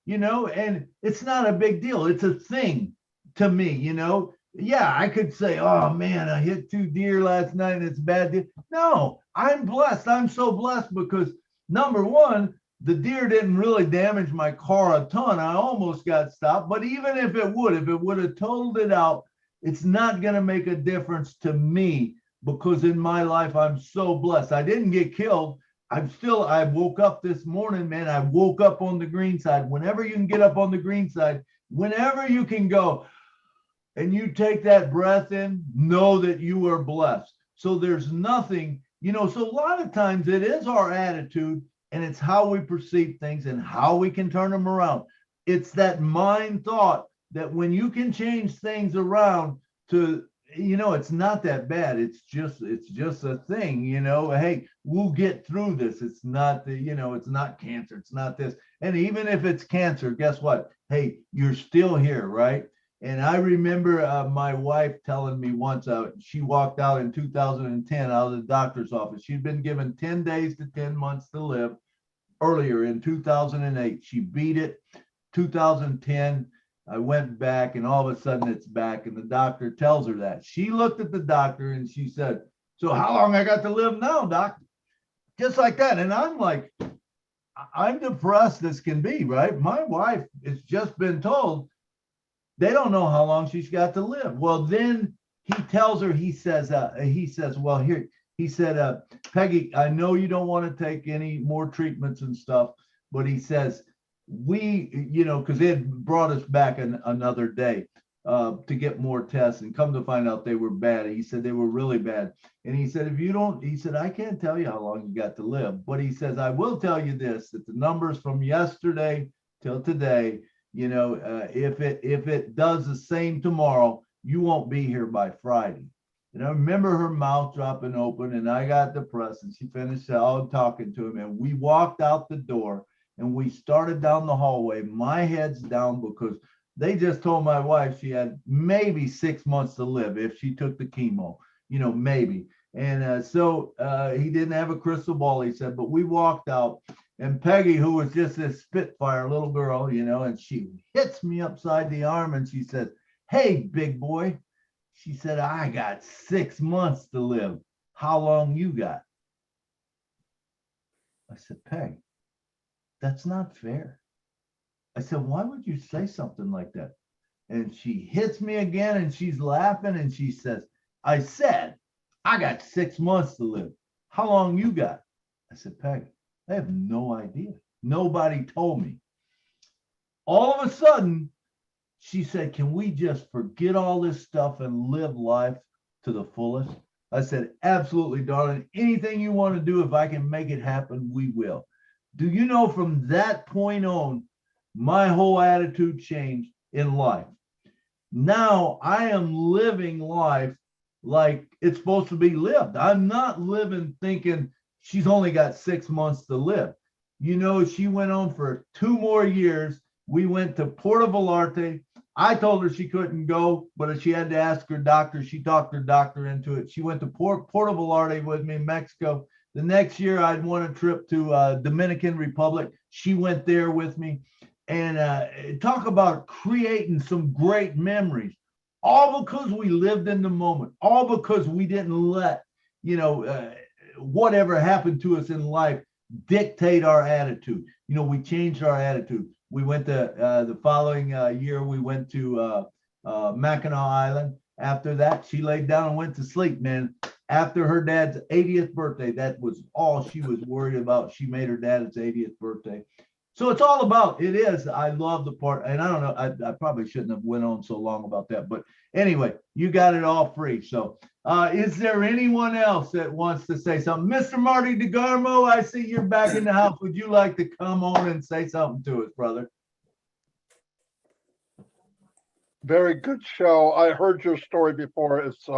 you know, and it's not a big deal. It's a thing to me, you know. Yeah, I could say, oh man, I hit 2 deer last night and it's a bad deal. No, I'm blessed. I'm so blessed because number one, the deer didn't really damage my car a ton. I almost got stopped, but even if it would have totaled it out, it's not going to make a difference to me because in my life, I'm so blessed. I didn't get killed. I woke up this morning, man. I woke up on the green side. Whenever you can get up on the green side, whenever you can go and you take that breath in, know that you are blessed. So there's nothing, you know, so a lot of times it is our attitude and it's how we perceive things and how we can turn them around. It's that mind thought that when you can change things around to, you know, it's not that bad. It's just a thing, you know, hey, we'll get through this. It's not the, you know, it's not cancer. It's not this. And even if it's cancer, guess what? Hey, you're still here, right? And I remember my wife telling me once, she walked out in 2010 out of the doctor's office. She'd been given 10 days to 10 months to live earlier in 2008. She beat it. 2010, I went back and all of a sudden it's back. And the doctor tells her that. She looked at the doctor and she said, so how long I got to live now, doc? Just like that. And I'm like, I'm depressed as can be, right? My wife has just been told they don't know how long she's got to live. Well, then he tells her, he says, well, here, he said, Peggy, I know you don't want to take any more treatments and stuff, but he says, we, you know, because they had brought us back another day to get more tests and come to find out they were bad. He said they were really bad. And he said, if you don't, he said, I can't tell you how long you got to live, but he says, I will tell you this, that the numbers from yesterday till today, you know, if it does the same tomorrow, you won't be here by Friday. And I remember her mouth dropping open and I got depressed and she finished out talking to him and we walked out the door and we started down the hallway. My head's down because they just told my wife she had maybe 6 months to live if she took the chemo, you know, maybe. And so he didn't have a crystal ball, he said, but we walked out. And Peggy, who was just this spitfire little girl, you know, and she hits me upside the arm and she said, hey, big boy. She said, I got 6 months to live. How long you got? I said, Peg, that's not fair. I said, why would you say something like that? And she hits me again and she's laughing and she says, I said, I got 6 months to live. How long you got? I said, Peg, I have no idea. Nobody told me. All of a sudden, she said, can we just forget all this stuff and live life to the fullest? I said, absolutely, darling. Anything you want to do, if I can make it happen, we will. Do you know from that point on, my whole attitude changed in life. Now I am living life like it's supposed to be lived. I'm not living thinking she's only got 6 months to live. You know, she went on for 2 more years. We went to Puerto Vallarta. I told her she couldn't go, but she had to ask her doctor. She talked her doctor into it. She went to Puerto Vallarta with me in Mexico. The next year, I'd won a trip to Dominican Republic. She went there with me. And talk about creating some great memories, all because we lived in the moment, all because we didn't let, you know, whatever happened to us in life dictate our attitude. You know, we changed our attitude. We went to the following year, we went to Mackinac Island. After that, she laid down and went to sleep, man. After her dad's 80th birthday, that was all she was worried about. She made her dad his 80th birthday. So it's all about, it is, I love the part, and I don't know, I probably shouldn't have went on so long about that, but anyway, you got it all free. So is there anyone else that wants to say something? Mr. Marty DeGarmo, I see you're back in the house. Would you like to come on and say something to us, brother? Very good show. I heard your story before. It's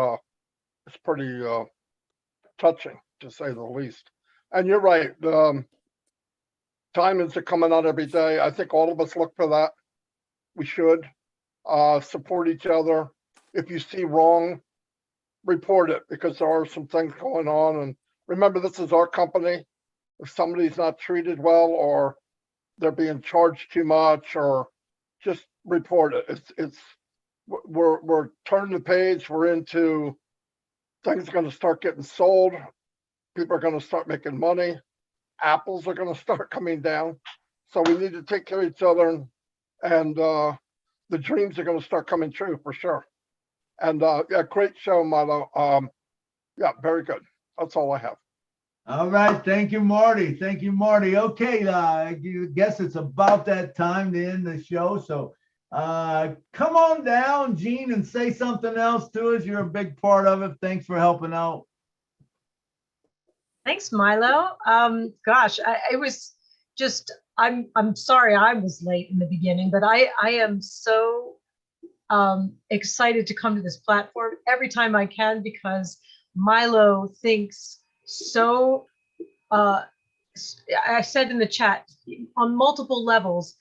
pretty touching, to say the least. And you're right. Time is coming out every day. I think all of us look for that. We should support each other. If you see wrong, report it, because there are some things going on. And remember, this is our company. if somebody's not treated well or they're being charged too much, or just report it. We're turning the page. We're into things are going to start getting sold. People are going to start making money. Apples are going to start coming down. So we need to take care of each other, and the dreams are going to start coming true for sure. And yeah, great show, Milo. Yeah, very good. That's all I have. All right. Thank you, Marty. Thank you, Marty. Okay. I guess it's about that time to end the show. So come on down, Gene, and say something else to us. You're a big part of it. Thanks for helping out. Thanks, Milo. Gosh, it was just, I'm sorry I was late in the beginning, but I am so excited to come to this platform every time I can, because Milo thinks so, I said in the chat, on multiple levels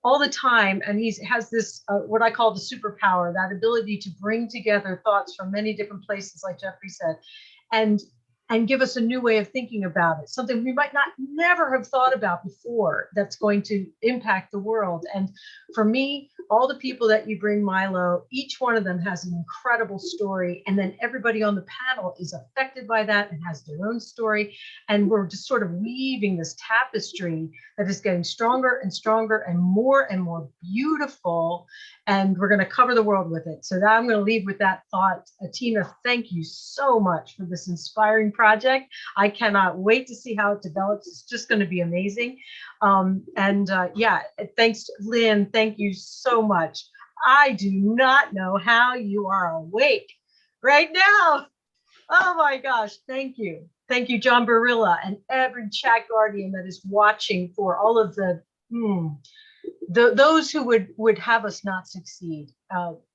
all the time, and he has this what I call the superpower, that ability to bring together thoughts from many different places, like Jeffrey said, and give us a new way of thinking about it, something we might never have thought about before, that's going to impact the world. And for me, all the people that you bring, Milo, each one of them has an incredible story, and then everybody on the panel is affected by that and has their own story, and we're just sort of weaving this tapestry that is getting stronger and stronger and more beautiful, and we're going to cover the world with it. So now I'm going to leave with that thought. Tina, thank you so much for this inspiring project. I cannot wait to see how it develops. It's just going to be amazing. Yeah, thanks, Lynn. Thank you so much. I do not know how you are awake right now. Oh my gosh, thank you. Thank you, John Barilla, and every chat guardian that is watching, for all of those who would have us not succeed.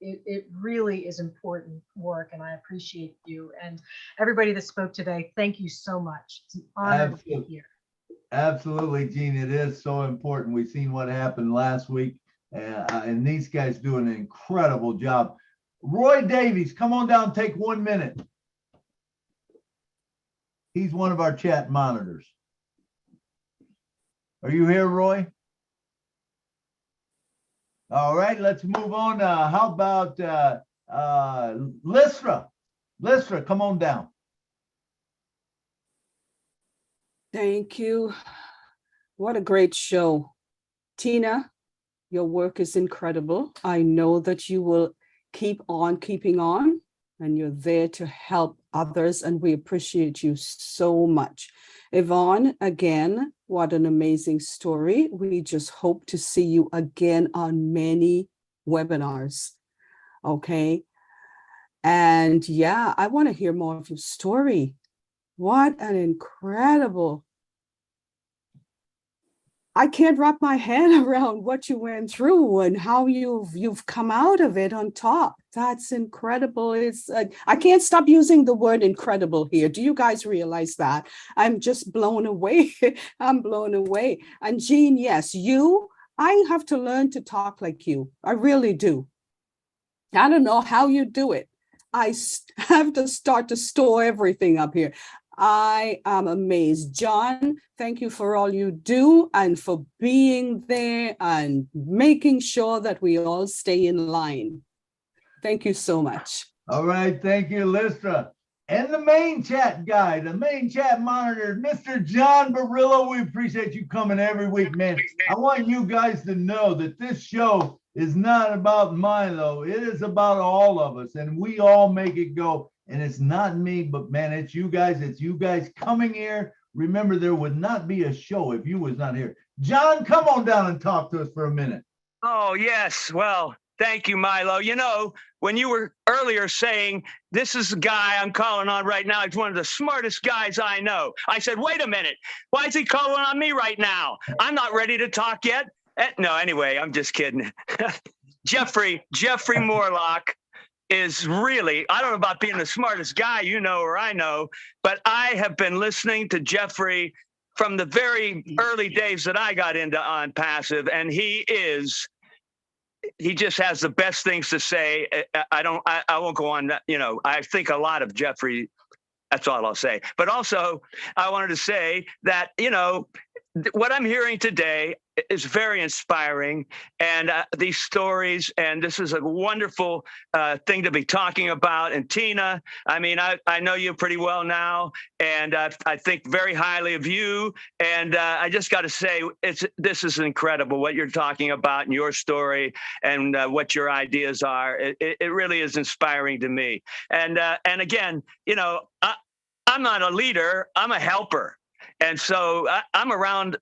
It really is important work, and I appreciate you. And everybody that spoke today, thank you so much. It's an honor to be here. Absolutely, Gene. It is so important. We've seen what happened last week, and these guys do an incredible job. Roy Davies, come on down, take 1 minute. He's one of our chat monitors. Are you here, Roy? All right, let's move on. How about Lystra? Lystra, come on down. Thank you. What a great show. Tina, your work is incredible. I know that you will keep on keeping on, and you're there to help others, and we appreciate you so much. Yvonne, again, what an amazing story. We just hope to see you again on many webinars, okay? And yeah, I want to hear more of your story. What an incredible, I can't wrap my head around what you went through and how you've come out of it on top. That's incredible. It's I can't stop using the word incredible here. Do you guys realize that? I'm just blown away. I'm blown away. And Jean, yes, I have to learn to talk like you. I really do. I don't know how you do it. I have to start to store everything up here. I am amazed. John, thank you for all you do and for being there and making sure that we all stay in line. Thank you so much. All right, thank you, Lystra. And the main chat guy, the main chat monitor, Mr. John Barillo. We appreciate you coming every week, man. I want you guys to know that this show is not about Milo. It is about all of us, and we all make it go. And it's not me, but man, it's you guys. It's you guys coming here. Remember, there would not be a show if you was not here. John, come on down and talk to us for a minute. Oh, yes. Well, thank you, Milo. You know, when you were earlier saying, this is the guy I'm calling on right now, he's one of the smartest guys I know. I said, wait a minute. Why is he calling on me right now? I'm not ready to talk yet. No, anyway, I'm just kidding. Jeffrey Morlock is really, I don't know about being the smartest guy you know or I know, but I have been listening to Jeffrey from the very early days that I got into ONPASSIVE, and he just has the best things to say. I won't go on that, you know, I think a lot of Jeffrey That's all I'll say. But also, I wanted to say that, you know, what I'm hearing today is very inspiring, and these stories, and this is a wonderful thing to be talking about. And Tina, I mean, I know you pretty well now, and I think very highly of you. And I just got to say, this is incredible what you're talking about in your story, and what your ideas are. It really is inspiring to me. And again, you know, I'm not a leader, I'm a helper. And so I'm around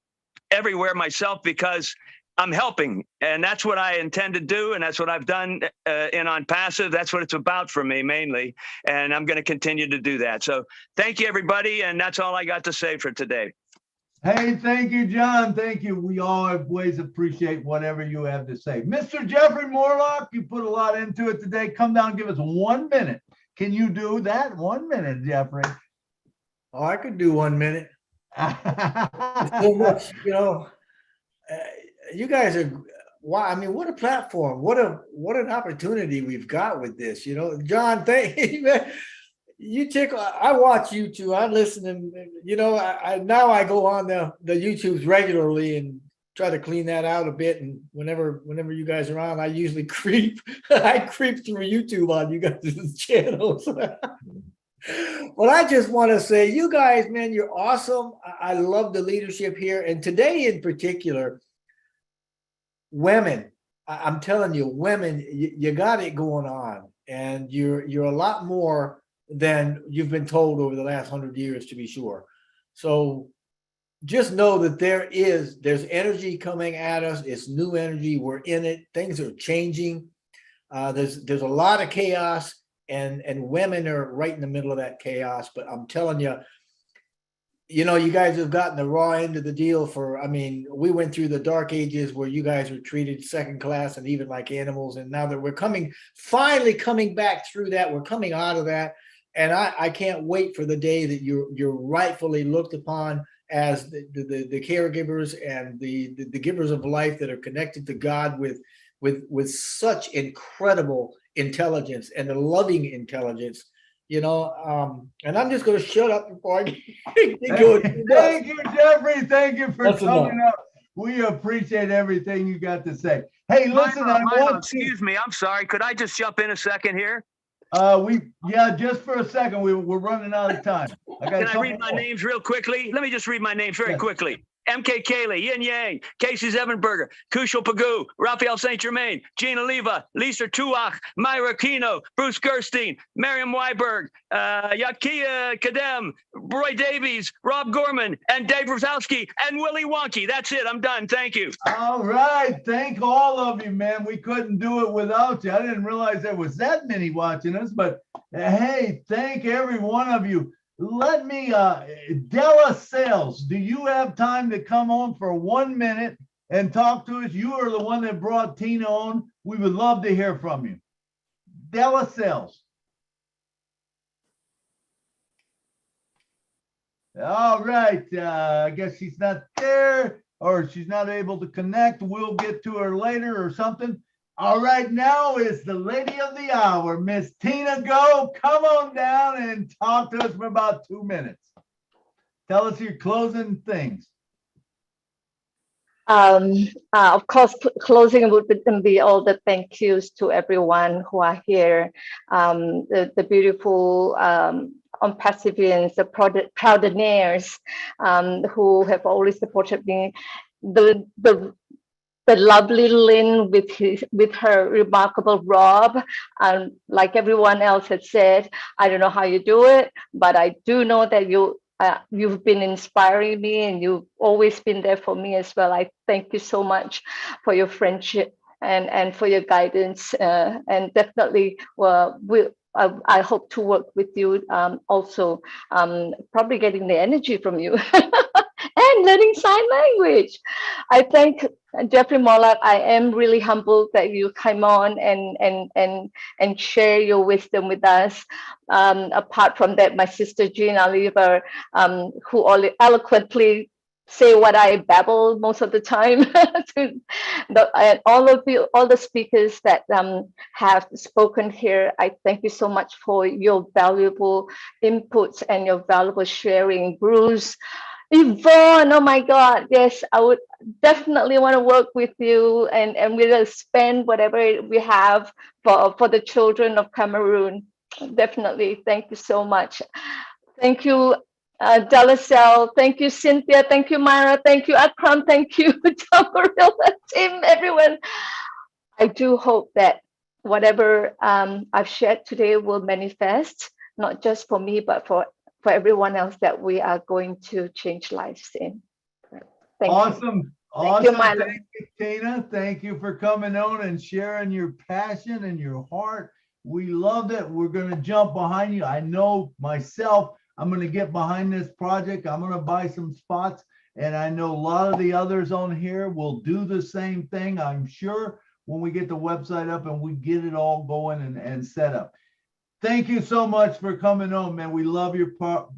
everywhere myself because I'm helping. And that's what I intend to do. And that's what I've done in ONPASSIVE. That's what it's about for me mainly. And I'm going to continue to do that. So thank you, everybody. And that's all I got to say for today. Hey, thank you, John. Thank you. We always appreciate whatever you have to say. Mr. Jeffrey Morlock, you put a lot into it today. Come down and give us 1 minute. Can you do that? 1 minute, Jeffrey. Oh, I could do 1 minute. So much, you know, you guys are, wow, I mean, what a platform, what an opportunity we've got with this, you know. John, thank you, man. You tickle, I watch YouTube, I listen, and you know, I now I go on the YouTubes regularly and try to clean that out a bit. And whenever you guys are on, I usually creep I creep through YouTube on you guys' channels. Well, I just want to say, you guys, man, you're awesome. I love the leadership here. And today in particular, women, I'm telling you, women, you got it going on. And you're a lot more than you've been told over the last 100 years, to be sure. So just know that there's energy coming at us. It's new energy. We're in it. Things are changing. There's a lot of chaos. And women are right in the middle of that chaos. But I'm telling you, you know, you guys have gotten the raw end of the deal for, I mean, we went through the dark ages where you guys were treated second class and even like animals. And now that we're finally coming back through that, we're coming out of that. And I can't wait for the day that you're rightfully looked upon as the caregivers and the givers of life that are connected to God with such incredible intelligence and a loving intelligence, you know. And I'm just going to shut up before I go. Thank you, Jeffrey. Thank you for That's coming enough. up. We appreciate everything you got to say. Hey, listen, Excuse me, I'm sorry. Could I just jump in a second here? Just for a second, we're running out of time. Can I read my names real quickly? Let me just read my names very quickly. MK Kaylee, Yin Yang, Casey Zevenberger, Kushal Pagoo, Raphael St. Germain, Gina Leva, Lisa Tuach, Myra Kino, Bruce Gerstein, Miriam Weiberg, Yakia Kadem, Roy Davies, Rob Gorman, and Dave Rosowski, and Willie Wonky. That's it. I'm done. Thank you. All right. Thank all of you, man. We couldn't do it without you. I didn't realize there was that many watching us, but hey, thank every one of you. Let me, Della Sales, do you have time to come on for 1 minute and talk to us? You are the one that brought Tina on. We would love to hear from you. Della Sales. All right. I guess she's not there, or she's not able to connect. We'll get to her later or something. All right, now is the lady of the hour, Miss Tina Goh. Come on down and talk to us for about 2 minutes. Tell us your closing things. Of course, closing would be all the thank yous to everyone who are here, the beautiful ONPASSIVians, the Proudinaires who have always supported me, the lovely Lynn with her remarkable Rob. Like everyone else had said, I don't know how you do it, but I do know that you've been inspiring me, and you've always been there for me as well. I thank you so much for your friendship and for your guidance, and definitely I hope to work with you also, probably getting the energy from you. And learning sign language. I thank Jeffrey Morlock. I am really humbled that you came on and share your wisdom with us. Apart from that, my sister Gina Lever, who eloquently say what I babble most of the time. And all the speakers that have spoken here, I thank you so much for your valuable inputs and your valuable sharing. Bruce, Yvonne, oh my God, yes, I would definitely want to work with you, and we'll spend whatever we have for the children of Cameroon. Definitely, thank you so much. Thank you, Dalacel. Thank you, Cynthia. Thank you, Myra. Thank you, Akram. Thank you, Tamarilla, Tim, everyone. I do hope that whatever I've shared today will manifest, not just for me, but for everyone else that we are going to change lives in. Thank you. Awesome. Thank you, Awesome. Milo. Thank you, Tina. Thank you for coming on and sharing your passion and your heart. We loved it. We're going to jump behind you. I know myself, I'm going to get behind this project. I'm going to buy some spots. And I know a lot of the others on here will do the same thing, I'm sure, when we get the website up and we get it all going and set up. Thank you so much for coming on, man. We love your part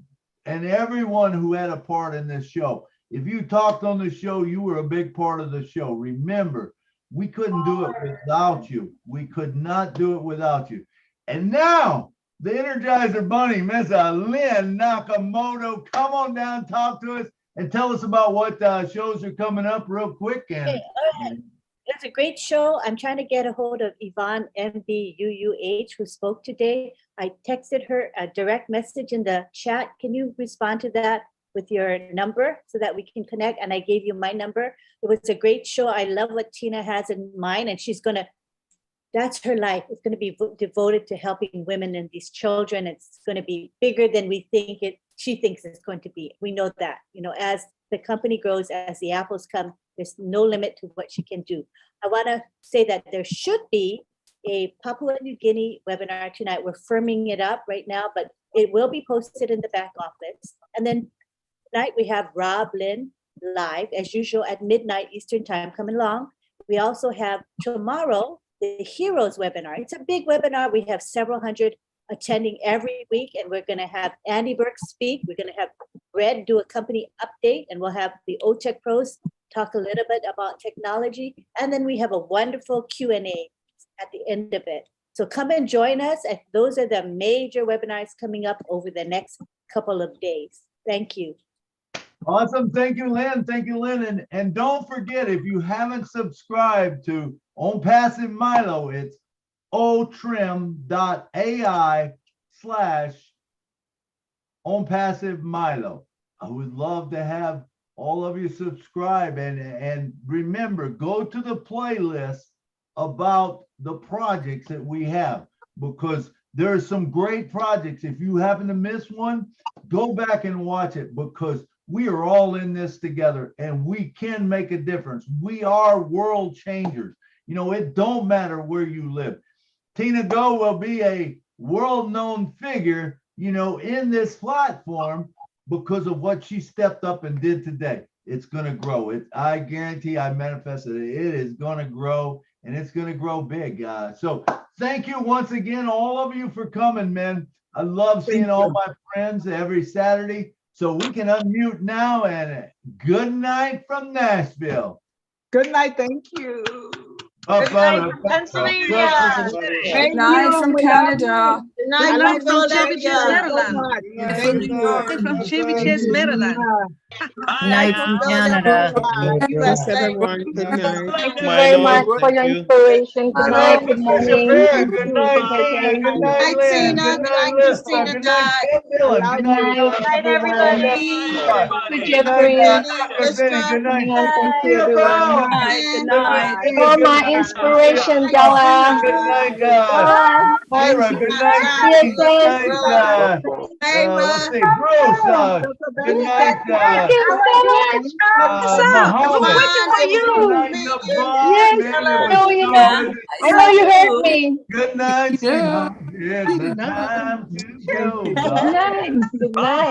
and everyone who had a part in this show. If you talked on the show, you were a big part of the show. Remember, we couldn't do it without you. We could not do it without you. And now, the Energizer Bunny, Miss Lynn Nakamoto, come on down, talk to us, and tell us about what shows are coming up real quick. And Okay, all right. It's a great show. I'm trying to get a hold of Yvonne MBUUH, who spoke today. I texted her a direct message in the chat. Can you respond to that with your number so that we can connect? And I gave you my number. It was a great show. I love what Tina has in mind, and she's gonna, that's her life. It's gonna be devoted to helping women and these children. It's gonna be bigger than we think it, she thinks it's going to be. We know that, you know, as the company grows, as the apples come, there's no limit to what she can do. I want to say that there should be a Papua New Guinea webinar tonight. We're firming it up right now, but it will be posted in the back office. And then tonight we have Rob Lynn live as usual at midnight Eastern time coming along. We also have tomorrow the Heroes webinar. It's a big webinar. We have several hundred attending every week, and we're going to have Andy Burke speak. We're going to have Red do a company update, and we'll have the OTech pros talk a little bit about technology, and then we have a wonderful Q&A at the end of it. So come and join us. And those are the major webinars coming up over the next couple of days. Thank you. awesome. Thank you, Lynn. Thank you, Lynn. And don't forget, if you haven't subscribed to ONPASSIVE Milo, it's otrim.ai/ONPASSIVE Milo. I would love to have all of you subscribe, and remember, go to the playlist about the projects that we have, because there are some great projects. If you happen to miss one, go back and watch it, because we are all in this together and we can make a difference. We are world changers. You know, it don't matter where you live. Tina Goh will be a world-known figure, you know, in this platform because of what she stepped up and did today. It's going to grow. I guarantee, I manifested it. It is going to grow, and it's going to grow big. So thank you once again, all of you, for coming, man. I love seeing all my friends every Saturday. So we can unmute now, and good night from Nashville. Good night. Thank you. Good night from Pennsylvania. Good night from Canada. Good night from Chevy Chase, Maryland. Thank you. From Chevy Chase, Maryland. Night from Canada. USA. Everyone. Good night. Thank you very much for your inspiration. Good night. Good morning. Good night, Tina. Good night, Lynn. Good night, Lisa. Good night, Dylan. Good night, everybody. Good Jeffrey. Good night. Thank you, everyone. Good night. For my inspiration, Della. Good night, Myra. Good night. Good night. Let's see, Bruce. Good night. Thank you so much. Muhammad. Yes, I know you heard me. Good night, sweetheart. It's time to go. Good night. Good night.